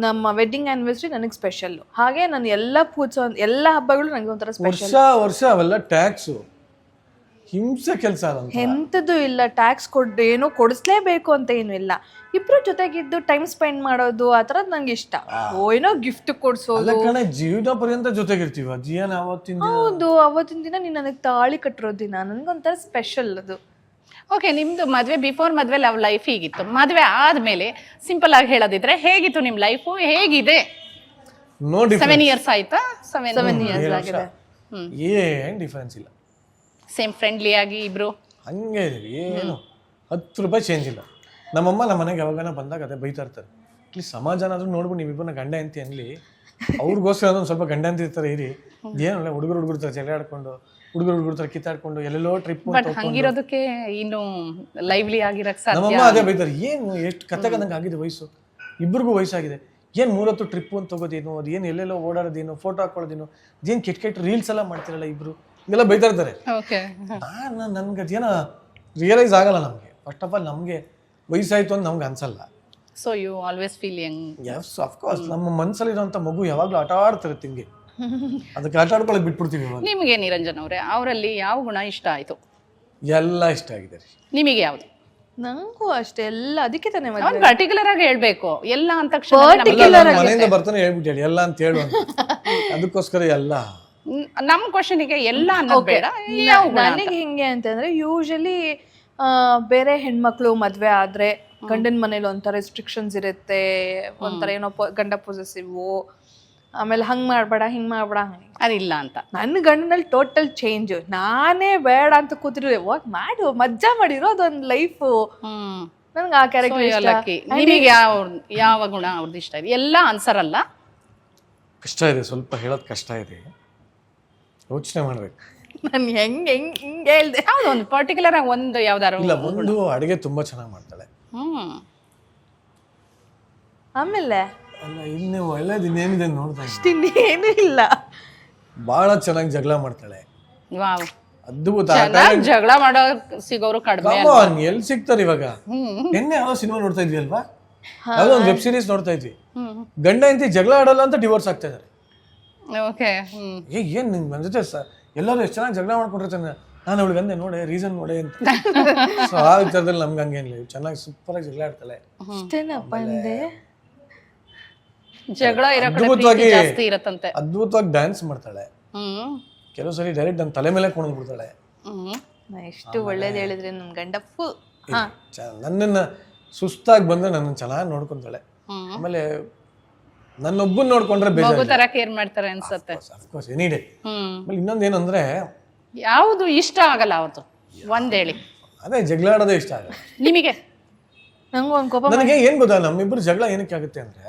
ನಮ್ಮ ವೆಡ್ಡಿಂಗ್ ಆನಿವರ್ಸರಿ ನನಗೆ ಸ್ಪೆಷಲ್. ಹಾಗೆ ನಾನು ಎಲ್ಲ ಎಲ್ಲ ಹಬ್ಬಗಳು ನನಗೆ ಒಂಥರ ಸ್ಪೆಷಲ್. ವರ್ಷ ಅವೆಲ್ಲ ಟ್ಯಾಕ್ಸು, ಹಿಂಸೆ ಕೆಲಸ ಎಂಥದ್ದು ಇಲ್ಲ. ಟ್ಯಾಕ್ಸ್ ಏನೋ ಕೊಡಿಸ್ಲೇಬೇಕು ಅಂತ ಏನು ಇಲ್ಲ. ಇಬ್ರು ಜೊತೆಗಿದ್ದು ಟೈಮ್ ಸ್ಪೆಂಡ್ ಮಾಡೋದು ಆ ಥರದ್ದು ನಂಗೆ ಇಷ್ಟ. ಏನೋ ಗಿಫ್ಟ್ ಕೊಡ್ಸೋದು, ಜೀವನ ಪರ್ಯಂತ ಜೊತೆಗಿರ್ತೀವ. ಜೀವನ ಹೌದು, ಅವತ್ತಿನ ದಿನ ನೀನು ನನಗೆ ತಾಳಿ ಕಟ್ಟಿರೋ ದಿನ ನನಗೊಂಥರ ಸ್ಪೆಷಲ್ ಅದು. ಓಕೆ, ನಿಮ್ದು ಮದ್ವೆ ಬಿಫೋರ್ ಮದ್ವೆ ಲವ್ ಲೈಫ್ ಹೀಗಿತ್ತು, ಮದ್ವೆ ಆದ್ಮೇಲೆ ಸಿಂಪಲ್ ಆಗಿ ಹೇಳೋದಿದ್ರೆ ಹೇಗಿತ್ತು ನಿಮ್ಮ ಲೈಫು, ಹೇಗಿದೆ? ನೋ 7 years ಆಯ್ತಾ? 7 years ಆಗಿದೆ. ಏನ್ ಡಿಫರೆನ್ಸ್ ಇಲ್ಲ, ಸೇಮ್ ಫ್ರೆಂಡ್ಲಿ ಆಗಿ ಇಬ್ರು. ಹಂಗೆ ಇದೀವಿ, ಏನು 10 ರೂಪಾಯಿ ಚೇಂಜ್ ಇಲ್ಲ. ನಮ್ಮಮ್ಮ ನಮ್ಮ ಮನೆಗೆ ಯಾವಾಗನ ಬಂದಾಗ ಅದೇ ಬೈತಾ ಇರ್ತಾರೆ. ಅಟ್ಲೀಸ್ಟ್ ಸಮಾಜನಾದ್ರೂ ನೋಡ್ಬಿಟ್ಟು ನೀವಿಬ್ಬರನ್ನ ಗಂಡ ಅಂತಿ ಅನ್ಲಿ, ಅವ್ರಿಗೋಸ್ಕರ ಅದೊಂದು ಸ್ವಲ್ಪ ಗಂಡ ಅಂತಿರ್ತಾರೆ ಇರಿ. ಏನಲ್ಲ ಹುಡುಗರು ತರ ಜಗಳ ಆಡ್ಕೊಂಡು, ಹುಡುಗರು ತರ ಕಿತ್ತಾಡ್ಕೊಂಡು ಎಲ್ಲೆಲ್ಲೋ ಟ್ರಿಪ್. ಬಟ್ ಹಂಗಿರೋದಕ್ಕೆ ಇನ್ನು ಲೈವ್ಲಿ ಆಗಿರಕ್ ಸಾಧ್ಯ. ನಮ್ಮಮ್ಮ ಅದೇ ಬೈತಾರೆ, ಏನು ಎಷ್ಟು ಕತ್ತಗದಂಗೆ ಆಗಿದೆ ವಯಸ್ಸು, ಇಬ್ಬರಿಗೂ ವಯಸ್ಸಾಗಿದೆ, ಏನು 3 ಹೊತ್ತು ಟ್ರಿಪ್ ಅಂತ ತಗೋದೇನು, ಅದು ಏನು ಎಲ್ಲೆಲ್ಲೋ ಓಡಾಡೋದೇನು, ಫೋಟೋ ಹಾಕೊಳ್ಳೋದೇನು, ಅದೇನು ಕೆಟ್ಟ ರೀಲ್ಸ್ ಎಲ್ಲ ಮಾಡ್ತಿರಲ್ಲ ಇಬ್ರು, ಹಿಂಗೆಲ್ಲ ಬೈತಾ ಇರ್ತಾರೆ. ಓಕೆ. ನನ್ಗೆ ಅದೇನೋ ರಿಯಲೈಸ್ ಆಗಲ್ಲ ನಮಗೆ. ಫಸ್ಟ್ ಆಫ್ ಆಲ್ ನಮಗೆ ವಯಸ್ಸಾಯ್ತು ಅಂತ ನಮ್ಗೆ ಅನ್ಸಲ್ಲ. So you always feel young. Yes of course, ನಮ್ಮ ಮನಸ್ಸಲ್ಲಿರೋಂಥ ಮಗು ಯಾವಾಗಲೂ ಆಟ ಆಡ್ತಿರುತ್ತೆ ಹಿಂಗೆ, ಅದಕ್ಕೆ ಆಟ ಆಡ್ಕೊಳ್ಳೋಕೆ ಬಿಟ್ಬಿಡ್ತೀವಿ ಇವಾಗ. ನಿಮಗೆ ನಿರಂಜನ್ ಅವರೇ ಅವರಲ್ಲಿ ಯಾವ ಗುಣ ಇಷ್ಟ ಆಯ್ತು? ಎಲ್ಲ ಇಷ್ಟ ಆಗಿದೆ ರೀ. ನಿಮಗೆ ಯಾವುದು? ನಂಗೂ ಅಷ್ಟೇ, ಎಲ್ಲ ಅದಕ್ಕೆ ತಾನೇ ಅವ್ನು ಪರ್ಟಿಕ್ಯುಲರ್ ಆಗಿ ಹೇಳ್ಬೇಕು. ಎಲ್ಲ ಅಂತ ಮನೆಯಿಂದ ಬರ್ತಾನೆ ಹೇಳ್ಬಿಟ್ಟು ಹೇಳಿ ಎಲ್ಲ ಅಂತ ಹೇಳು ಅಂತ. ಅದಕ್ಕೋಸ್ಕರ ಎಲ್ಲ ನಮ್ಮ ಕ್ವಶನಿಗೆ ಎಲ್ಲ ಅನ್ನೋದು ಬೇಡ. ಯಾವ ಗುಣ ಅಂತ? ನನಗೆ ಹಿಂಗೆ ಅಂತಂದ್ರೆ ಯೂಶಲಿ ಬೇರೆ ಹೆಣ್ಮಕ್ಳು ಮದ್ವೆ ಆದ್ರೆ ಗಂಡನ ಮನೇಲಿ ಒಂಥರ ರೆಸ್ಟ್ರಿಕ್ಷನ್ಸ್ ಇರುತ್ತೆ, ಒಂಥರ ಏನೋ ಗಂಡ ಪೊಸೆಸಿವ್, ಆಮೇಲೆ ಹಂಗ್ ಮಾಡ್ಬೇಡ ಹಿಂಗ್ ಮಾಡ್ಬೇಡ, ಅದಿಲ್ಲ ಅಂತ. ನನ್ನ ಗಂಡನಲ್ಲಿ ಟೋಟಲ್ ಚೇಂಜ್. ನಾನೇ ಬೇಡ ಅಂತ ಕೂತಿರೋ ಮಾಡು, ಮಜ್ಜಾ ಮಾಡಿರೋ ಅದೊಂದು ಲೈಫ್. ನನ್ಗೆ ಆ ಕ್ಯಾರೆಕ್ಟರ್. ನಿಮಗೆ ಯಾವ ಗುಣ ಅವ್ರದ್ದು ಇಷ್ಟ ಇದೆ? ಎಲ್ಲ ಆನ್ಸರ್ ಅಲ್ಲ, ಕಷ್ಟ ಇದೆ, ಸ್ವಲ್ಪ ಹೇಳೋದು ಕಷ್ಟ ಇದೆ, ಯೋಚನೆ ಮಾಡ್ಬೇಕು. ನಾನು ಹೆಂಗ್ ಹೇಳ್ದೆ, ಯಾವ್ದು ಒಂದು ಪರ್ಟಿಕ್ಯುಲರ್ ಆಗಿ ಒಂದು ಯಾವ್ದಾರು? ಇಲ್ಲ, ಒಂದು ಅಡುಗೆ ತುಂಬಾ ಚೆನ್ನಾಗಿ ಮಾಡ್ತಾಳೆ. ಆಮೇಲೆ ಅಲ್ಲ ಇನ್ನು ಒಳ್ಳೇದು ಇನ್ನೇನಿದೆ ನೋಡ್ತಾ ಇದ್ದೀನಿ. ಇನ್ನೇನು ಇಲ್ಲ. ಬಹಳ ಚೆನ್ನಾಗಿ ಜಗಳ ಮಾಡ್ತಾಳೆ. ವಾವ್, ಅದ್ಭುತ. ಜಗಳ ಮಾಡೋ ಸಿಗೋರು ಕಡಿಮೆ. ಎಲ್ಲಿ ಸಿಗ್ತಾರೆ ಇವಾಗ? ನಿನ್ನೆ ಯಾವ ಸಿನಿಮಾ ನೋಡ್ತಾ ಇದ್ವಿ ಅಲ್ವಾ, ಯಾವ್ದೋ ಒಂದು ವೆಬ್ ಸೀರೀಸ್ ನೋಡ್ತಾ ಇದ್ವಿ. ಗಂಡ ಹೆಂಡತಿ ಜಗಳ ಆಡಲ್ಲ ಅಂತ ಡಿವೋರ್ಸ್ ಆಗ್ತಾ ಇದಾರೆ. ಓಕೆ. ಏನ್ ನಿಂಗೆ ನನ್ನ ಜೊತೆ ಎಲ್ಲರೂ ಎಷ್ಟು ಚೆನ್ನಾಗಿ ಜಗಳ ಮಾಡ್ಕೊಂಡಿರ್ತಾನೆ, ನಾನು ಅವಳಿಗೆ ಅಂದೆ ನೋಡೆ ರೀಸನ್ ನೋಡೆ ಅಂತ. ಸೊ ಆ ವಿಚಾರದಲ್ಲಿ ನಮ್ಗೆ ಹಂಗೇನಿಲ್ಲ, ಚೆನ್ನಾಗಿ ಸೂಪರ್ ಆಗಿ ಜಗಳ ಆಡ್ತಾಳೆ. ಅಷ್ಟೇನಪ್ಪ ಅಂದೆ. ಜಗಳ ಇರೋ ಕಡೆ ಪ್ರೀತಿ ಜಾಸ್ತಿ ಇರತ್ತಂತೆ. ಅದ್ಭುತವಾಗಿ ಡ್ಯಾನ್ಸ್ ಮಾಡ್ತಾಳೆ. ಕೆಲವು ಸರಿ ಡೈರೆಕ್ಟ್ ನನ್ನ ತಲೆ ಮೇಲೆ ಕುಣಿದು ಬಿಡ್ತಾಳೆ. ಎಷ್ಟು ಒಳ್ಳೇದು ಹೇಳಿದ್ರೆ ನನ್ ಗಂಡ ಫುಲ್. ನನ್ನನ್ನ ಸುಸ್ತಾಗಿ ಬಂದ್ರೆ ನನ್ನ ಚೆನ್ನಾಗಿ ನೋಡ್ಕೊಂತಾಳೆ. ಆಮೇಲೆ ನನ್ನೊಬ್ಬನ್ ನೋಡ್ಕೊಂಡ್ರೆ ಮಗು ತರ ಕೇರ್ ಮಾಡ್ತಾರೆ ಅನ್ಸತ್ತೆ. Of course any day. ಆಮೇಲೆ ಇನ್ನೊಂದೇನಂದ್ರೆ ಯಾವುದು ಇಷ್ಟ ಆಗಲ್ಲ ಅವತ್ತು ಒಂದ್ ಹೇಳಿ. ಅದೇ ಜಗಳ ಆಡೋದೇ ಇಷ್ಟ ಆಗಲ್ಲ ನಿಮಗೆ? ನಂಗೂ ಒಂದ್ ಕೋಪ. ನನಗೆ ಏನ್ ಗೊತ್ತಾ, ನಮ್ಮಿಬ್ರು ಜಗಳ ಏನಕ್ಕೆ ಆಗುತ್ತೆ ಅಂದ್ರೆ,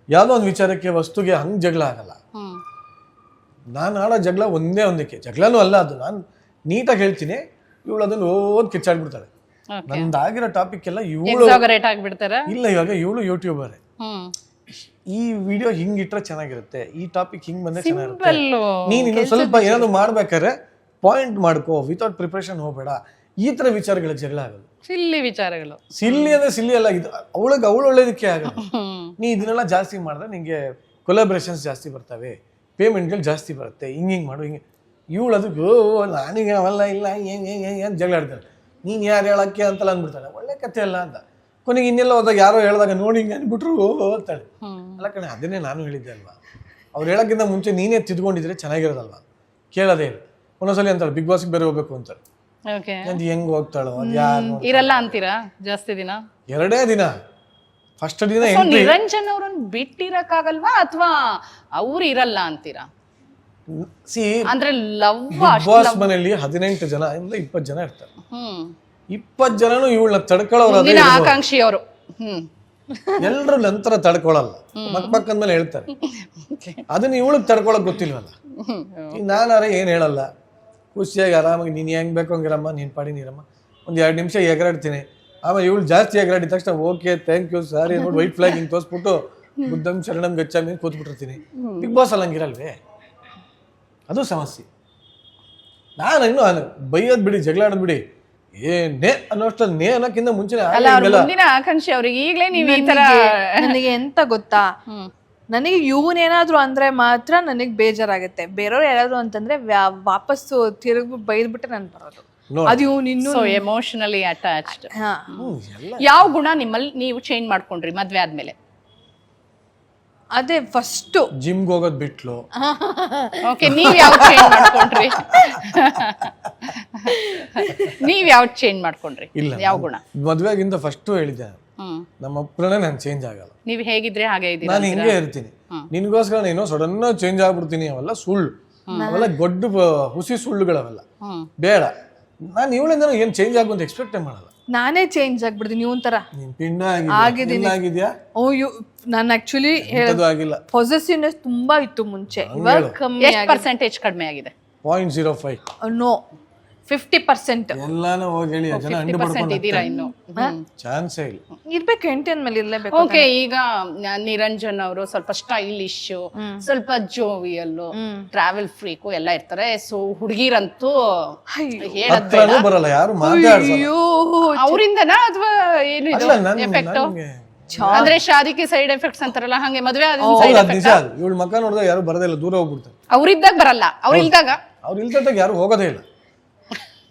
ಯಾವ್ದೋ ಒಂದು ವಿಚಾರಕ್ಕೆ ವಸ್ತುಗೆ ಹಂಗ್ ಜಗಳ ಆಗಲ್ಲ. ನಾನು ಆಡೋ ಜಗಳ ಒಂದಕ್ಕೆ ಜಗಳನೂ ಅಲ್ಲ, ಅದು ನಾನು ನೀಟಾಗಿ ಹೇಳ್ತೀನಿ, ಇವಳು ಅದನ್ನ ಓದ್ ಕಿಚ್ಚಾಡ್ಬಿಡ್ತಾಳೆ. ನಂದಾಗಿರೋ ಟಾಪಿಕ್ ಎಲ್ಲ ಇವಳು ಇಲ್ಲ. ಇವಾಗ ಇವಳು ಯೂಟ್ಯೂಬರ್, ಈ ವಿಡಿಯೋ ಹಿಂಗ್ ಇಟ್ರೆ ಚೆನ್ನಾಗಿರುತ್ತೆ, ಈ ಟಾಪಿಕ್ ಹಿಂಗ್ ಬಂದ್ರೆ ಚೆನ್ನಾಗಿರುತ್ತೆ, ನೀನ್ ಇನ್ನೊಂದು ಸ್ವಲ್ಪ ಏನಾದ್ರು ಮಾಡ್ಬೇಕಾದ್ರೆ ಪಾಯಿಂಟ್ ಮಾಡ್ಕೋ, ವಿತೌಟ್ ಪ್ರಿಪರೇಷನ್ ಹೋಗ್ಬೇಡ, ಈ ತರ ವಿಚಾರಗಳಿಗೆ ಜಗಳ ಆಗೋದು. ಸಿಲ್ಲಿ ವಿಚಾರಗಳು. ಸಿಲ್ಲಿ ಅಂದ್ರೆ ಸಿಲ್ಲಿ ಅಲ್ಲ, ಇದು ಅವಳಿಗೆ ಅವಳು ಒಳ್ಳೇದಕ್ಕೆ ಆಗಲ್ಲ. ನೀ ಇದನ್ನೆಲ್ಲ ಜಾಸ್ತಿ ಮಾಡಿದ್ರೆ ನಿಂಗೆ ಕೊಲಾಬ್ರೇಷನ್ಸ್ ಜಾಸ್ತಿ ಬರ್ತವೆ, ಪೇಮೆಂಟ್ಗಳು ಜಾಸ್ತಿ ಬರುತ್ತೆ, ಹಿಂಗೆ ಮಾಡು ಹಿಂಗೆ. ಇವಳು ಅದಕ್ಕೆ ನಾನೀಗ ಅವಲ್ಲ ಇಲ್ಲ ಏನ್ ಜಗಳ ಆಡ್ತಾಳೆ, ನೀನ್ ಯಾರು ಹೇಳಕ್ಕೆ ಅಂತಲ್ಲ ಅಂದ್ಬಿಡ್ತಾಳೆ, ಒಳ್ಳೆ ಕತೆ ಅಲ್ಲ ಅಂತ. ಕೊನೆಗೆ ಇನ್ನೆಲ್ಲ ಹೋದಾಗ ಯಾರೋ ಹೇಳಿದಾಗ ನೋಡಿ ಹಿಂಗೆ ಅಂದ್ಬಿಟ್ರು ಓದ್ತಾಳೆ. ಅಲ್ಲ ಕಣೆ, ಅದನ್ನೇ ನಾನು ಹೇಳಿದ್ದೆ ಅಲ್ವಾ, ಅವ್ರು ಹೇಳೋಕ್ಕಿಂತ ಮುಂಚೆ ನೀನೇ ತಿದ್ಕೊಂಡಿದ್ರೆ ಚೆನ್ನಾಗಿರೋದಲ್ವಾ, ಕೇಳೋದೇ ಇಲ್ಲ. ಒಂದೊಂದ್ಸಲಿ ಅಂತಾಳೆ ಬಿಗ್ ಬಾಸ್ಗೆ ಬೇರೆ ಹೋಗ್ಬೇಕು ಅಂತಾಳೆ. ಹೆಂಗ್ ಹೋಗ್ತಾಳೋ ಇರಲ್ಲ ಅಂತೀರಾ ಜಾಸ್ತಿ ದಿನ? 2 ದಿನ. ಫಸ್ಟ್ ದಿನ ನಿರಂಜನ್ ಅವ್ರನ್ನ ಬಿಟ್ಟಿರಕ್ಕಾಗಲ್ವಾ ಅಥವಾ ಅವ್ರು ಇರಲ್ಲ ಅಂತೀರಾ? ಅಂದ್ರೆ ಲವ್ ಬಿಗ್ ಬಾಸ್ ಮನೆಯಲ್ಲಿ 18 ಜನ ಇಂದ 20 ಜನ ಇರ್ತಾರೆ. 20 ಜನನು ಇವಳನ್ನ ತಡ್ಕೊಳ್ಳೋರು ಆಕಾಂಕ್ಷಿ ಅವರು. ಎಲ್ರು ನಂತರ ತಡ್ಕೊಳಲ್ಲ, ಮಕ್ ಅಂದ್ಮೇಲೆ ಹೇಳ್ತಾರೆ. ಅದನ್ನ ಇವಳಿಗೆ ತಡ್ಕೊಳಕ್ ಗೊತ್ತಿಲ್ವಲ್ಲ. ನಾನಾರ ಏನ್ ಹೇಳಲ್ಲ, ಖುಷಿಯಾಗಿ ಆರಾಮಾಗಿ ನೀನ್ ಹೆಂಗ್ ಬೇಕು ಹಂಗಿರಮ್ಮ, ನೀನ್ ಪಾಡಿ ನೀರಮ್ಮ, ಒಂದ್ 2 ನಿಮಿಷ ಎಗರಾಡ್ತೀನಿ. ಆಮೇಲೆ ಇವಳು ಜಾಸ್ತಿ ಎಗರಾಡಿದ ತಕ್ಷಣ ಓಕೆ ಥ್ಯಾಂಕ್ ಯು ಸಾರಿ ನೋಡಿ ವೈಟ್ ಫ್ಲಾಗ್ ಹಿಂಗ್ ತೋರಿಸ್ಬಿಟ್ಟು ಬುದ್ಧಂ ಶರಣಂ ಗಚ್ಚಾಮಿ ಕೂತ್ಬಿಟ್ಟಿರ್ತೀನಿ. ಬಿಗ್ ಬಾಸ್ ಅಲ್ಲಿ ಹಂಗಿರಲ್ವೇ, ಅದು ಸಮಸ್ಯೆ. ನಾನು ಇನ್ನು ಬೈಯೋದ್ ಬಿಡಿ, ಜಗಳ ಆಡೋದ್ ಬಿಡಿ, ಏನೇ ಅನ್ನೋಷ್ಟ ನೇ ಅನ್ನೋಕ್ಕಿಂತ ಮುಂಚೆ ಆಕಾಂಕ್ಷಿ ಅವ್ರಿಗೆ ಈಗಲೇ ನೀವು ಈ ತರ. ನನಗೆ ಎಂತ ಗೊತ್ತಾ, ನನಗೆ ಇವನೇನಾದ್ರು ಅಂದ್ರೆ ಮಾತ್ರ ನನಗೆ ಬೇಜಾರಾಗುತ್ತೆ. ಬೇರೆಯವ್ರು ಯಾರಾದ್ರು ಅಂತಂದ್ರೆ ವಾಪಸ್ಸು ತಿರುಗಿ ಬೈದ್ಬಿಟ್ಟೆ ನಾನು ಬರೋದು. ಅದು ಇವ್ನು ಎಮೋಷನಲಿ ಅಟ್ಯಾಚ್ಡ್. ಯಾವ ಗುಣ ನಿಮ್ಮಲ್ಲಿ ನೀವು ಚೇಂಜ್ ಮಾಡ್ಕೊಂಡ್ರಿ ಮದ್ವೆ ಆದ್ಮೇಲೆ? ಅದೇ ಫಸ್ಟ್ ಜಿಮ್ಗೆ ಹೋಗೋದ್ ಬಿಟ್ಲು. ಓಕೆ, ನೀವ್ ಯಾವ ಚೇಂಜ್ ಮಾಡ್ಕೊಂಡ್ರಿ? ನೀವ್ ಯಾವ ಚೇಂಜ್ ಮಾಡ್ಕೊಂಡ್ರಿ? ಇಲ್ಲ, ಯಾವ ಗುಣ? ಮದ್ವೆಗಿಂತ ಫಸ್ಟ್ ಹೇಳಿದ್ದೆ, ನಮ್ಮ ಅಪ್ಪನೇ ನಾನು ಚೇಂಜ್ ಆಗಲ್ಲ. ನೀವು ಹೇಗಿದ್ರೆ ಹಾಗೆ ಇದ್ದೀರಾ. ನಾನು ಹಿಂಗೆ ಇರ್ತೀನಿ. ನಿನ್ಗೋಸ್ಕರ ಏನೋ ಸಡನ್ ಚೇಂಜ್ ಆಗ್ಬಿಡ್ತೀನಿ, ಅವೆಲ್ಲ ಸುಳ್ಳು. ಅವೆಲ್ಲ ದೊಡ್ಡ ಹುಸಿ ಸುಳ್ಳುಗಳವೆಲ್ಲ ಬೇಡ. ನಾನು ಇವಳಿಂದ ಏನ್ ಚೇಂಜ್ ಆಗುವಂತ ಎಕ್ಸ್ಪೆಕ್ಟ್ ಮಾಡಲ್ಲ. ನಾನೇ ಚೇಂಜ್ ಆಗ್ಬಿಡ್ತೀನಿ ಒಂಥರ. ನೀನ್ ಪಿಂಡ ಆಗಿದ್ಯಾ? ನಾನು ಆಕ್ಚುಲಿ ಆಗಿಲ್ಲ. ಪೊಸೆಸಿವ್ನೆಸ್ ತುಂಬಾ ಇತ್ತು ಮುಂಚೆ, ಇವಾಗ ಕಮ್ಮಿ. ಎಷ್ಟು ಪರ್ಸೆಂಟೇಜ್ ಕಡಿಮೆ ಆಗಿದೆ? 0.05. ನೋ 50%. ಎಲ್ಲಾನು ಹೋಗಿ ಹೇಳಿ ಜನ ಅಂಡು 50% ಇದ್ದೀರಾ ಇನ್ನು? ಚಾನ್ಸೇ ಇಲ್ಲ. ಇರ್ಬೇಕು, ಹೆಂಡತಿ ಮೇಲೆ ಇರ್ಲೇಬೇಕು. ಓಕೆ, ಈಗ ನಿರಂಜನ್ ಅವರು ಸ್ವಲ್ಪ ಸ್ಟೈಲಿಶ್, ಸ್ವಲ್ಪ ಜೋವಿಯಲ್, ಟ್ರಾವೆಲ್ ಫ್ರೀಕು ಎಲ್ಲ ಇರ್ತಾರೆ. ಸೊ ಹುಡುಗಿರಂತೂ ಹತ್ರನೂ ಬರಲ್ಲ, ಯಾರು ಮಾತಾಡ್ಸಲ್ಲ. ಅಯ್ಯೋ, ಅವರಿಂದನಾ ಅಥವಾ ಏನು ಇದು ಎಫೆಕ್ಟ್? ಅಂದ್ರೆ ಶಾದಿಗೆ ಸೈಡ್ ಎಫೆಕ್ಟ್ಸ್ ಅಂತಾರಲ್ಲ, ಹಂಗೆ ಮದುವೆ ನಿಜ. ಇವಳು ಮಕ್ಕ ನೋಡಿದ್ರೆ ಯಾರು ಬರದೇ ಇಲ್ಲ, ದೂರ ಹೋಗ್ಬಿಡ್ತಾರೆ. ಅವ್ರಿದ್ದಾಗ ಬರಲ್ಲ, ಅವ್ರು ಇಲ್ದಾಗ ಯಾರು ಹೋಗೋದೇ ಇಲ್ಲ.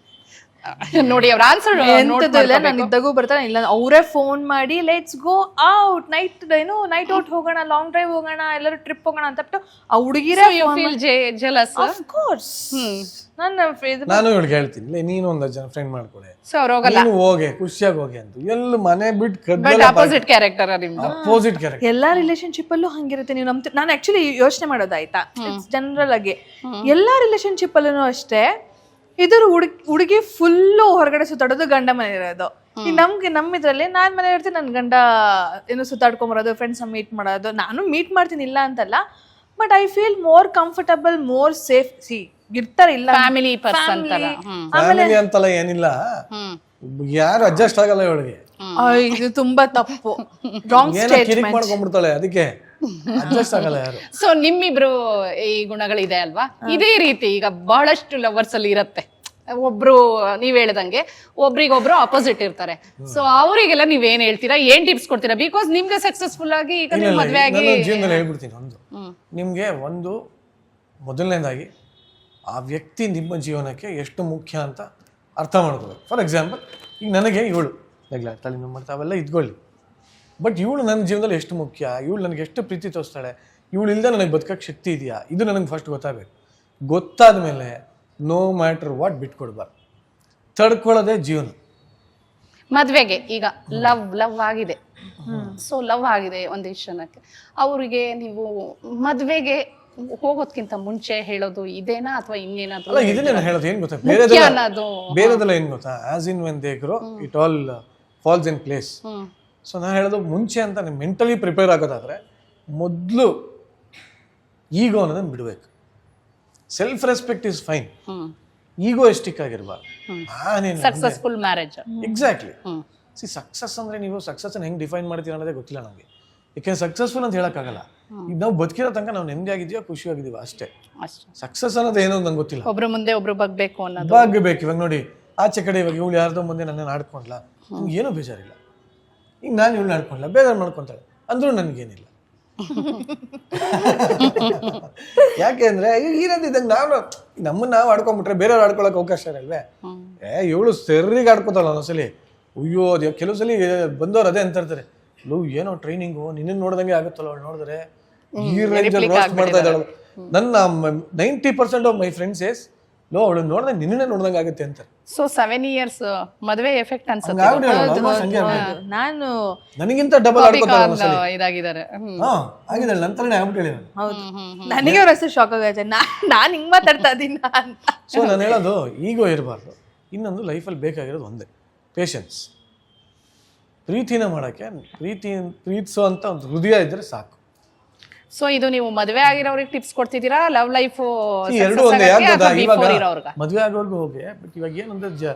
ನೋಡಿ ಅವ್ರ ಆನ್ಸರ್ ಎಂತದ್ದು ಇಲ್ಲ. ನಾನು ಇದ್ದಾಗೂ ಬರ್ತಾನೆ, ಇಲ್ಲ ಅವರೇ ಫೋನ್ ಮಾಡಿ let's go out, night out ಹೋಗೋಣ, ಲಾಂಗ್ ಡ್ರೈವ್ ಹೋಗೋಣ, ಎಲ್ಲರೂ ಟ್ರಿಪ್ ಹೋಗೋಣ ಅಂತ ಬಿಟ್ಟು ಆ ಹುಡುಗಿರೇ ಜೆಲಸ್. ಆಫ್ ಕೋರ್ಸ್ ನಾನು ಇವಳಿಗೆ ಹೇಳ್ತೀನಿ, ನೀನು ಒಂದು ಜನ ಫ್ರೆಂಡ್ ಮಾಡ್ಕೊಳ್ಳಿ, ಸೊ ಅವ್ರು ಹೋಗಲ್ಲ, ನೀನು ಹೋಗಿ ಖುಷಿಯಾಗಿ ಹೋಗಿ ಅಂತ. ಎಲ್ಲ ಮನೆ ಬಿಟ್ಟು ಅಪೋಸಿಟ್ ಕ್ಯಾರೆಕ್ಟರ್ ನಿಮ್ದು. Opposite character. ಎಲ್ಲಾ ರಿಲೇಶನ್ಶಿಪ್ ಅಲ್ಲೂ ಹಂಗಿರುತ್ತೆ. ನೀವು ನಾನು ಆಕ್ಚುಲಿ ಯೋಚನೆ ಮಾಡೋದಾಯ್ತಾ, ಜನರಲ್ ಆಗಿ ಎಲ್ಲಾ ರಿಲೇಶನ್ಶಿಪ್ ಅಲ್ಲೂ ಅಷ್ಟೇ. ಇದ್ರ ಹುಡುಗಿ ಫುಲ್ಲು ಹೊರಗಡೆ ಸುತ್ತಾಡೋದು, ಗಂಡ ಮನೆ ಇರೋದು. ನಮ್ಮಿದ್ರಲ್ಲಿ ನಾನ್ ಮನೆ ಇರ್ತೀನಿ, ನನ್ ಗಂಡ ಏನು ಸುತ್ತಾಡ್ಕೊಂಬರೋದು, ಫ್ರೆಂಡ್ಸ್ ಮೀಟ್ ಮಾಡೋದು. ನಾನು ಮೀಟ್ ಮಾಡ್ತೀನಿ, ಇಲ್ಲ ಅಂತಲ್ಲ, but I feel more comfortable, more safe. ಇರ್ತಾರೆ, ಇಲ್ಲ ಫ್ಯಾಮಿಲಿ ಪರ್ಸನ್ ತರ. ಫ್ಯಾಮಿಲಿ ಅಂತಲ್ಲ, ಏನಿಲ್ಲ, ಯಾರು ಅಡ್ಜಸ್ಟ್ ಆಗಲ್ಲ ಇವಳಿಗೆ. ಇದು ತುಂಬಾ ತಪ್ಪು, ರಾಂಗ್ ಸ್ಟೇಟ್ಮೆಂಟ್. ಮಾಡ್ಕೊಂಡ್ಬಿಡ್ತಾಳೆ, ಅದಕ್ಕೆ ಅಡ್ಜಸ್ಟ್ ಆಗಲ್ಲ ಯಾರು. ಸೊ ನಿಮ್ಮಿಬ್ರು ಈ ಗುಣಗಳಿದೆ ಅಲ್ವಾ? ಇದೇ ರೀತಿ ಈಗ ಬಹಳಷ್ಟು ಲವರ್ಸ್ ಅಲ್ಲಿ ಇರತ್ತೆ. ಒಬ್ರು ನೀವ್ ಹೇಳ್ದಂಗೆ ಒಬ್ರಿಗೊಬ್ರು ಆಪೋಸಿಟ್ ಇರ್ತಾರೆ. ಸೊ ಅವರಿಗೆಲ್ಲ ನೀವೇನ್ ಹೇಳ್ತೀರಾ, ಏನ್ ಟಿಪ್ಸ್ ಕೊಡ್ತೀರಾ? ಬಿಕಾಸ್ ನಿಮ್ಗೆ ಸಕ್ಸಸ್ಫುಲ್ ಆಗಿ ಈಗ ನೀವು ಮದ್ವೆ ಆಗಿ ಜೀವನದಲ್ಲಿ ಹೇಳ್ಬಿಡ್ತೀನಿ. ನಿಮ್ಗೆ ಒಂದು ಮೊದಲನೇದಾಗಿ ಆ ವ್ಯಕ್ತಿ ನಿಮ್ಮ ಜೀವನಕ್ಕೆ ಎಷ್ಟು ಮುಖ್ಯ ಅಂತ ಅರ್ಥ ಮಾಡ್ಕೋಬೇಕು. ಫಾರ್ ಎಕ್ಸಾಂಪಲ್, ಈಗ ನನಗೆ ಇವಳು ತಲೆ ಮಾಡ್ತಾ ಅವೆಲ್ಲ ಇದ್ಕೊಳ್ಳಿ, ಬಟ್ ಇವಳು ನನ್ನ ಜೀವನದಲ್ಲಿ ಎಷ್ಟು ಮುಖ್ಯ, ಇವಳು ನನಗೆ ಎಷ್ಟು ಪ್ರೀತಿ ತೋರಿಸ್ತಾಳೆ, ಇವಳು ಇಲ್ಲದೆ ನನಗೆ ಬದುಕಕ್ಕೆ ಶಕ್ತಿ ಇದೆಯಾ, ಇದು ನನಗೆ ಫಸ್ಟ್ ಗೊತ್ತಾಗಬೇಕು. ಗೊತ್ತಾದ ಮೇಲೆ ನೋ ಮ್ಯಾಟರ್ ವಾಟ್ ಬಿಟ್ಕೊಡ್ಬಾರ್ದು, ತಡ್ಕೊಳ್ಳೋದೇ ಜೀವನ. ಮದ್ವೆಗೆ ಈಗ ಲವ್ ಆಗಿದೆ, ಸೊ ಲವ್ ಆಗಿದೆ ಒಂದಿಷ್ಟು ಜನಕ್ಕೆ, ಅವರಿಗೆ ನೀವು ಮದ್ವೆಗೆ ಹೋಗೋದ್ಕಿಂತ ಮುಂಚೆ ಹೇಳೋದು ಇದೇನಾ ಅಥವಾ ಇನ್ನೇನಾದ್ರು? ಅಲ್ಲ, ಇದನ್ನೇ ಹೇಳೋದು. ಏನ್ ಗೊತ್ತಾ, ಬೇರೆದೆಲ್ಲ ಏನ್ ಗೊತ್ತಾ, as in when they grow it all falls in place. So ನಾನು ಹೇಳೋದು, ಮುಂಚೆ ಅಂತ ನೀವು ಮೆಂಟಲಿ ಪ್ರಿಪೇರ್ ಆಗೋದಾದ್ರೆ ಮೊದಲು ಈಗೋ ಅನ್ನೋದನ್ನ ಬಿಡಬೇಕು. ಸೆಲ್ಫ್ ರೆಸ್ಪೆಕ್ಟ್ ಇಸ್ ಫೈನ್, ಈಗೋಯಿಸ್ಟಿಕ್ ಆಗಿರ್ಬಾರ್ದು. Successful marriage exactly. ಸಕ್ಸಸ್ ಅಂದ್ರೆ ನೀವು ಸಕ್ಸಸ್ ಹೆಂಗ್ ಡಿಫೈನ್ ಮಾಡ್ತೀರ ಅನ್ನೋದೇ ಗೊತ್ತಿಲ್ಲ ನಮಗೆ. ಯಾಕೆಂದ್ರೆ ಸಕ್ಸಸ್ಫುಲ್ ಅಂತ ಹೇಳಕ್ಕಾಗಲ್ಲ. ಈಗ ನಾವು ಬದುಕಿರೋ ತನಕ ನಾವು ನೆಮ್ಮದಿ ಆಗಿದೀವೋ ಖುಷಿ ಆಗಿದೀವ ಅಷ್ಟೇ. ಸಕ್ಸಸ್ ಅನ್ನೋದು ಏನೋ ನಂಗೆ ಗೊತ್ತಿಲ್ಲ. ಒಬ್ರು ಮುಂದೆ ಒಬ್ರು ಬಗ್ಬೇಕು ಅನ್ನೋದು ಬಾಗಬೇಕು. ಇವಾಗ ನೋಡಿ, ಆಚೆ ಕಡೆ ಇವಾಗ ಇವಳು ಯಾರ್ದೋ ಮುಂದೆ ನನ್ನ ಆಡ್ಕೊಂಡ್ಲ, ನಮ್ಗೆ ಏನೂ ಬೇಜಾರಿಲ್ಲ. ಈಗ ನಾನು ಇವಳು ಆಡ್ಕೊಂಡ್ಲ, ಬೇಜಾರು ಮಾಡ್ಕೊಂತಾಳೆ ಅಂದ್ರೂ ನನಗೇನಿಲ್ಲ. ಯಾಕೆ ಅಂದ್ರೆ ಇರೋದಿದ್ದಂಗೆ ನಮ್ಮನ್ನ ನಾವು ಆಡ್ಕೊಂಡ್ಬಿಟ್ರೆ ಬೇರೆಯವ್ರು ಆಡ್ಕೊಳಕ್ ಅವಕಾಶ ಇರಲ್ವೇ? ಇವಳು ಸರಿಗೆ ಆಡ್ಕೊತಾಳ ಒಂದೊಂದ್ಸಲಿ. ಅಯ್ಯೋ, ಅದು ಕೆಲವು ಸಲ ಬಂದವ್ರು ಅದೇ ಅಂತ ಇರ್ತಾರೆ, ಏನೋ ಟ್ರೈನಿಂಗು ನಿನ್ನ ನೋಡ್ದಂಗೆ ಆಗುತ್ತಲ್ಲ, ಅವಳು ನೋಡಿದ್ರೆ ಈ ರೇಂಜಲ್ಲಿ ರೋಸ್ಟ್ ಮಾಡ್ತಾ ಇದ್ದಾಳು. ನನ್ನ 90% ಆಫ್ ಮೈ ಫ್ರೆಂಡ್ಸ್ ಏಸ್ ಅವಳು ನೋಡ್ದಂಗೆ ನಿನ್ನೆ ನೋಡ್ದಂಗೆ ಆಗುತ್ತೆ ಅಂತ. ಸೊ 7 years ಮದುವೆ ಎಫೆಕ್ಟ್ ಅನ್ಸುತ್ತೆ. ನಾನು ನನಗಿಂತ ಡಬಲ್ ಇದಾಗಿದ್ದಾರೆ ಆಗಿದ್ದಾಳೆ ನಂತರನೇ ಆಗ್ಬಿಟ್ಟು. ಹೌದು, ನನಗೆ ಅವ್ರ ಹೆಸರು ಶಾಕ್ ಆಗೈತೆ, ನಾನು ಹಿಂಗ್ ಮಾತಾಡ್ತಾ ಇದ್ದೀನಿ ಅಂತ. ಸೊ ನಾನು ಹೇಳೋದು, ಈಗೋ ಇರಬಾರ್ದು. ಇನ್ನೊಂದು ಲೈಫಲ್ಲಿ ಬೇಕಾಗಿರೋದು ಒಂದೇ, ಪೇಷನ್ಸ್. ಪ್ರೀತಿನ ಮಾಡೋಕ್ಕೆ ಪ್ರೀತಿಸೋ ಅಂತ ಒಂದು ಹೃದಯ ಇದ್ರೆ ಸಾಕು. ಸೊ ಇದು ನೀವು ಮದುವೆ ಆಗಿರೋರಿಗೆ ಟಿಪ್ಸ್ ಕೊಡ್ತಿದ್ದೀರಾ, ಲವ್ ಲೈಫ್ ಎರಡು ಒಂದೇ? ಇವಾಗ ಮದುವೆ ಆಗೋರ್ಗು ಹೋಗಿ, ಬಟ್ ಇವಾಗ ಏನಂದ್ರೆ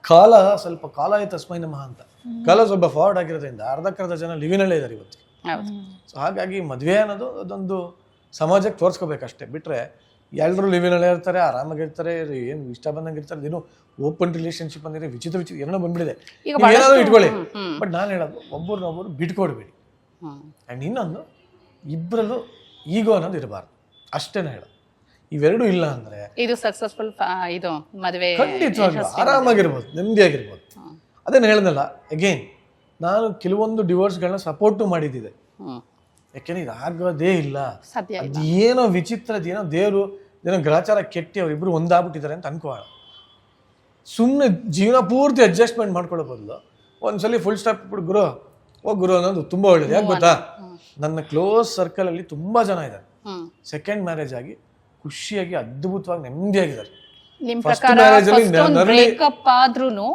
ಕಾಲ ಸ್ವಲ್ಪ ತಸ್ಮೈ ನಮಃ ಅಂತ, ಕಾಲ ಸ್ವಲ್ಪ ಫಾರ್ವರ್ಡ್ ಆಗಿರೋದ್ರಿಂದ ಅರ್ಧಕ್ಕರ್ಧ ಜನ ಲಿವಿನಲ್ಲೇ ಇದ್ದಾರೆ ಇವತ್ತು. ಸೊ ಹಾಗಾಗಿ ಮದುವೆ ಅನ್ನೋದು ಅದೊಂದು ಸಮಾಜಕ್ಕೆ ತೋರಿಸ್ಕೋಬೇಕಷ್ಟೇ. ಬಿಟ್ರೆ ಎಲ್ಲರೂ ಲಿವಿನಲ್ಲೇ ಇರ್ತಾರೆ, ಆರಾಮಾಗಿರ್ತಾರೆ, ಏನು ಇಷ್ಟ ಬಂದಂಗೆ ಇರ್ತಾರೆ. ಇನ್ನು ಓಪನ್ ರಿಲೇಶನ್ಶಿಪ್ ಅಂದ್ರೆ ವಿಚಿತ್ರ ಏನೋ ಬಂದ್ಬಿಡಿದೆ, ಏನಾದ್ರು ಇಟ್ಕೊಳ್ಳಿ. ಬಟ್ ನಾನು ಹೇಳೋದು, ಒಬ್ಬರನ್ನೊಬ್ಬರು ಬಿಟ್ಕೊಡ್ಬೇಡಿ. ಆ್ಯಂಡ್ ಇನ್ನೊಂದು, ಇಬ್ಬರಲ್ಲೂ ಈಗೋ ಅನ್ನೋದು ಇರಬಾರ್ದು, ಅಷ್ಟೇನ ಹೇಳೋದು. ಇವೆರಡೂ ಇಲ್ಲ ಅಂದ್ರೆ ಇದು ಸಕ್ಸಸ್ಫುಲ್ ಇದು ಮದುವೆ ಖಂಡಿತವಾಗ್ಲೂ ಆರಾಮಾಗಿರ್ಬೋದು, ನೆಮ್ಮದಿಯಾಗಿರ್ಬೋದು. ಅದೇನು ಹೇಳ್ದಲ್ಲ, ಅಗೇನ್ ನಾನು ಕೆಲವೊಂದು ಡಿವೋರ್ಸ್ಗಳನ್ನ ಸಪೋರ್ಟು ಮಾಡಿದ್ದಿದೆ. ಯಾಕೆಂದ್ರೆ ಇದು ಆಗೋದೇ ಇಲ್ಲ. ಅದೇನೋ ವಿಚಿತ್ರ, ಏನೋ ದೇವರು ಏನೋ ಗ್ರಾಚಾರ ಕೆಟ್ಟಿ ಅವರಿಬ್ರು ಒಂದಾಗ್ಬಿಟ್ಟಿದ್ದಾರೆ ಅಂತ ಅನ್ಕೋಣ. ಸುಮ್ಮನೆ ಜೀವನ ಪೂರ್ತಿ ಅಡ್ಜಸ್ಟ್ಮೆಂಟ್ ಮಾಡ್ಕೊಳ್ಳೋ ಬದಲು ಒಂದ್ಸಲಿ ಫುಲ್ ಸ್ಟಾಪ್ ಬಿಟ್ಟು, ಗುರು ಓ ಗುರು ಅನ್ನೋದು ತುಂಬಾ ಒಳ್ಳೇದು. ಯಾಕೆ ಗೊತ್ತಾ, ನನ್ನ ಕ್ಲೋಸ್ ಸರ್ಕಲ್ ಅಲ್ಲಿ ತುಂಬಾ ಜನ ಇದ್ದಾರೆ ಸೆಕೆಂಡ್ ಮ್ಯಾರೇಜ್ ಆಗಿ ಖುಷಿಯಾಗಿ ಅದ್ಭುತವಾಗಿ ನೆಮ್ಮದಿಯಾಗಿದ್ದಾರೆ. ನಿಮ್ First ಪ್ರಕಾರ marriage ಅಲ್ಲಿ ಬ್ರೇಕಪ್ ಆದ್ರೂನು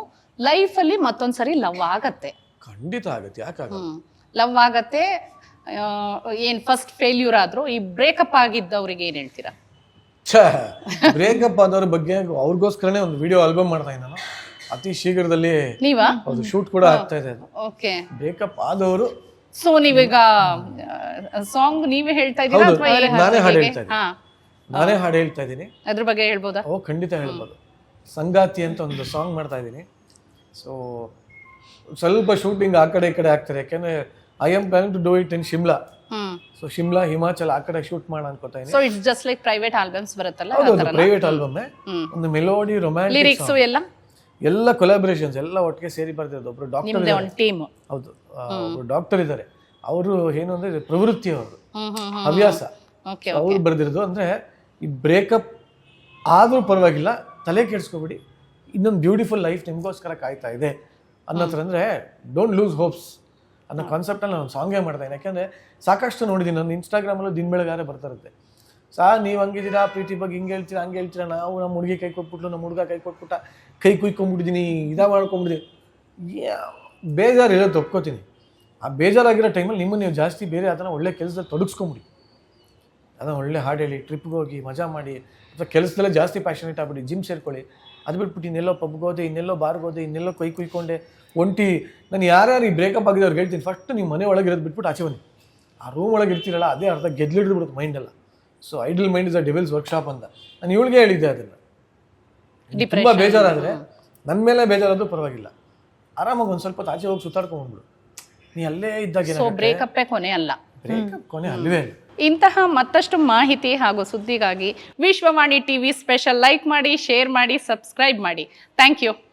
ಲೈಫ್ ಅಲ್ಲಿ ಮತ್ತೊಂದ್ಸರಿ ಲವ್ ಆಗತ್ತೆ? ಖಂಡಿತ ಆಗತ್ತೆ, ಯಾಕಾಗಲ್ಲ. ಲವ್ ಆಗತ್ತೆ. ಏನ್ ಫಸ್ಟ್ ಫೇಲ್ಯೂರ್ ಆದ್ರೂ ಈ ಬ್ರೇಕಪ್ ಆಗಿದ್ದವ್ರಿಗೆ ಏನ್ ಹೇಳ್ತೀರಾ? ಬ್ರೇಕಪ್ ಆದವ್ರ ಬಗ್ಗೆ ಅವ್ರಿಗೋಸ್ಕರನೇ ಒಂದು ವಿಡಿಯೋ ಆಲ್ಬಮ್ ಮಾಡ್ತಾ ಇದ್ದೀನಿ ನಾನು. ಅತಿ ಶೀಘ್ರದಲ್ಲಿ ನೀವಾ? ಅದು ಶೂಟ್ ಕೂಡ ಆಗ್ತಾ ಇದೆ. ಓಕೆ. ಬ್ರೇಕಪ್ ಆದವರು. ಸೊ ನೀವೀಗ ಸಾಂಗ್ ನೀವೇ ಹೇಳ್ತಾ ಇದ್ದೀರಾ ಹೌದು, ಅಥವಾ ನಾನೇ ಹಾಡು ಹೇಳ್ತಾ ಇದ್ದೀನಿ. ಅದ್ರ ಬಗ್ಗೆ ಹೇಳ್ಬೋದಾ? ಓ ಖಂಡಿತ ಹೇಳ್ಬೋದು. ಸಂಗಾತಿ ಅಂತ ಒಂದು ಸಾಂಗ್ ಮಾಡ್ತಾ ಇದ್ದೀನಿ. ಸೊ ಸ್ವಲ್ಪ ಶೂಟಿಂಗ್ ಆ ಕಡೆ ಈ ಕಡೆ ಆಗ್ತಾರೆ, ಯಾಕೆಂದ್ರೆ I am planning to do it in Shimla. So Shimla, Himachal ಆ ಕಡೆ ಶೂಟ್ ಮಾಡೋಣ ಅನ್ಕೋತಾ ಇದ್ದೀನಿ. So it's just like private albums ಬರುತ್ತಲ್ಲ, ಹೌದು, ಪ್ರೈವೇಟ್ ಆಲ್ಬಮ್. ಒಂದು ಮೆಲೋಡಿ, ರೊಮ್ಯಾಂಟಿಕ್, ಲಿರಿಕ್ಸ್ ಎಲ್ಲ ಕೊಲಾಬರೇಷನ್ಸ್ ಎಲ್ಲ ಒಟ್ಟಿಗೆ ಸೇರಿ ಬರ್ತಿರೋದು. ಒಬ್ರು ಡಾಕ್ಟರ್, ಒಂದು ಟೀಮ್. ಹೌದು, ಒಬ್ರು ಡಾಕ್ಟರ್ ಇದ್ದಾರೆ. ಅವರು ಏನು ಅಂದ್ರೆ ಪ್ರವೃತ್ತಿ, ಅವರು ಹವ್ಯಾಸ, ಅವ್ರು ಬರ್ದಿರೋದು. ಅಂದ್ರೆ ಈ ಬ್ರೇಕಪ್ ಆದ್ರೂ ಪರವಾಗಿಲ್ಲ, ತಲೆ ಕೆಡಿಸ್ಕೊಬಿಡಿ, ಇನ್ನೊಂದು ಬ್ಯೂಟಿಫುಲ್ ಲೈಫ್ ನಿಮ್ಗೋಸ್ಕರ ಕಾಯ್ತಾ ಇದೆ ಅನ್ನೋತ್ರ. ಅಂದ್ರೆ ಡೋಂಟ್ ಲೂಸ್ ಹೋಪ್ಸ್ ಅನ್ನೋ ಕಾನ್ಸೆಪ್ಟಲ್ಲಿ ನಾನು ಸಾಂಗೇ ಮಾಡ್ತಾ ಇದ್ದೀನಿ. ಯಾಕೆಂದರೆ ಸಾಕಷ್ಟು ನೋಡಿದ್ದೀನಿ, ನನ್ನ ಇನ್ಸ್ಟಾಗ್ರಾಮಲ್ಲೂ ದಿನ ಬೆಳಗಾರೆ ಬರ್ತಾ ಇರುತ್ತೆ. ನೀವು ಹಂಗಿದ್ದೀರಾ, ಪ್ರೀತಿ ಬಗ್ಗೆ ಹಿಂಗೆ ಹೇಳ್ತೀರಾ ಹಂಗೆ ಹೇಳ್ತೀರಾ, ನಾವು ನಮ್ಮ ಹುಡುಗಿ ಕೈ ಕೊಟ್ಬಿಟ್ಲು, ನಮ್ಮ ಹುಡುಗ ಕೈ ಕೊಟ್ಬಿಟ್ಟ, ಕೈ ಕುಯ್ಕೊಂಡ್ಬಿಟ್ಟಿದ್ದೀನಿ, ಮಾಡ್ಕೊಂಬಿಟ್ಟಿದ್ದೀನಿ. ಬೇಜಾರು ಇರೋದು ಒಪ್ಕೋತೀನಿ. ಆ ಬೇಜಾರಾಗಿರೋ ಟೈಮಲ್ಲಿ ನಿಮ್ಮನ್ನು ನೀವು ಜಾಸ್ತಿ ಬೇರೆ ಅದನ್ನು ಒಳ್ಳೆ ಕೆಲಸದಲ್ಲಿ ತೊಡಗಿಸ್ಕೊಂಬಿಡಿ. ಅದನ್ನು ಒಳ್ಳೆ ಹಾಡು ಹೇಳಿ, ಟ್ರಿಪ್ಗೆ ಹೋಗಿ ಮಜಾ ಮಾಡಿ, ಅಥವಾ ಕೆಲಸದಲ್ಲೇ ಜಾಸ್ತಿ ಪ್ಯಾಷನೇಟ್ ಆಗ್ಬಿಡಿ, ಜಿಮ್ ಸೇರ್ಕೊಳ್ಳಿ. ಅದು ಬಿಟ್ಬಿಟ್ಟು ಇನ್ನೆಲ್ಲೋ ಪಬ್ಗೋದೆ, ಇನ್ನೆಲ್ಲೋ ಬಾರ್ಗೋದೆ, ಇನ್ನೆಲ್ಲೋ ಕೈ ಕುಯ್ಕೊಂಡೆ ಒಂಟಿ. ನಾನು ಯಾರ್ಯಾರು ಈ ಬ್ರೇಕಪ್ ಆಗಿದೆ ಅವ್ರಿಗೆ ಹೇಳ್ತೀನಿ, ಫಸ್ಟ್ ನೀವು ಮನೆ ಒಳಗಿರೋದು ಬಿಟ್ಬಿಟ್ಟು ಆಚೆ ಬನ್ನಿ. ಆ ರೂಮ್ ಒಳಗೆ ಇರ್ತೀರಲ್ಲ, ಅದೇ ಅರ್ಧ ಗೆದ್ಲಿಡ್ಬಿಡುತ್ತೆ ಮೈಂಡೆಲ್ಲ. So idle mind is a devil's workshop ಅಂತ ನಾನು ಇವಳಿಗೆ ಹೇಳಿದ್ದೆ. ಅದನ್ನು ತುಂಬ ಬೇಜಾರಾದರೆ, ನನ್ನ ಮೇಲೆ ಬೇಜಾರಾದ್ರೂ ಪರವಾಗಿಲ್ಲ, ಆರಾಮಾಗಿ ಒಂದು ಸ್ವಲ್ಪ ಆಚೆ ಹೋಗಿ ಸುತ್ತಾಡ್ಕೊಂಡ್ಬಿಡು. ನೀ ಅಲ್ಲೇ ಇದ್ದಾಗ ಬ್ರೇಕಪ್ಪೇ ಕೊನೆ ಅಲ್ಲ, ಬ್ರೇಕಪ್ ಕೊನೆ ಅಲ್ವೇ ಅಲ್ಲ. ಇಂತಹ ಮತ್ತಷ್ಟು ಮಾಹಿತಿ ಹಾಗೂ ಸುದ್ದಿಗಾಗಿ ವಿಶ್ವವಾಣಿ ಟಿವಿ ಸ್ಪೆಷಲ್ ಲೈಕ್ ಮಾಡಿ, ಶೇರ್ ಮಾಡಿ, ಸಬ್ಸ್ಕ್ರೈಬ್ ಮಾಡಿ. Thank you.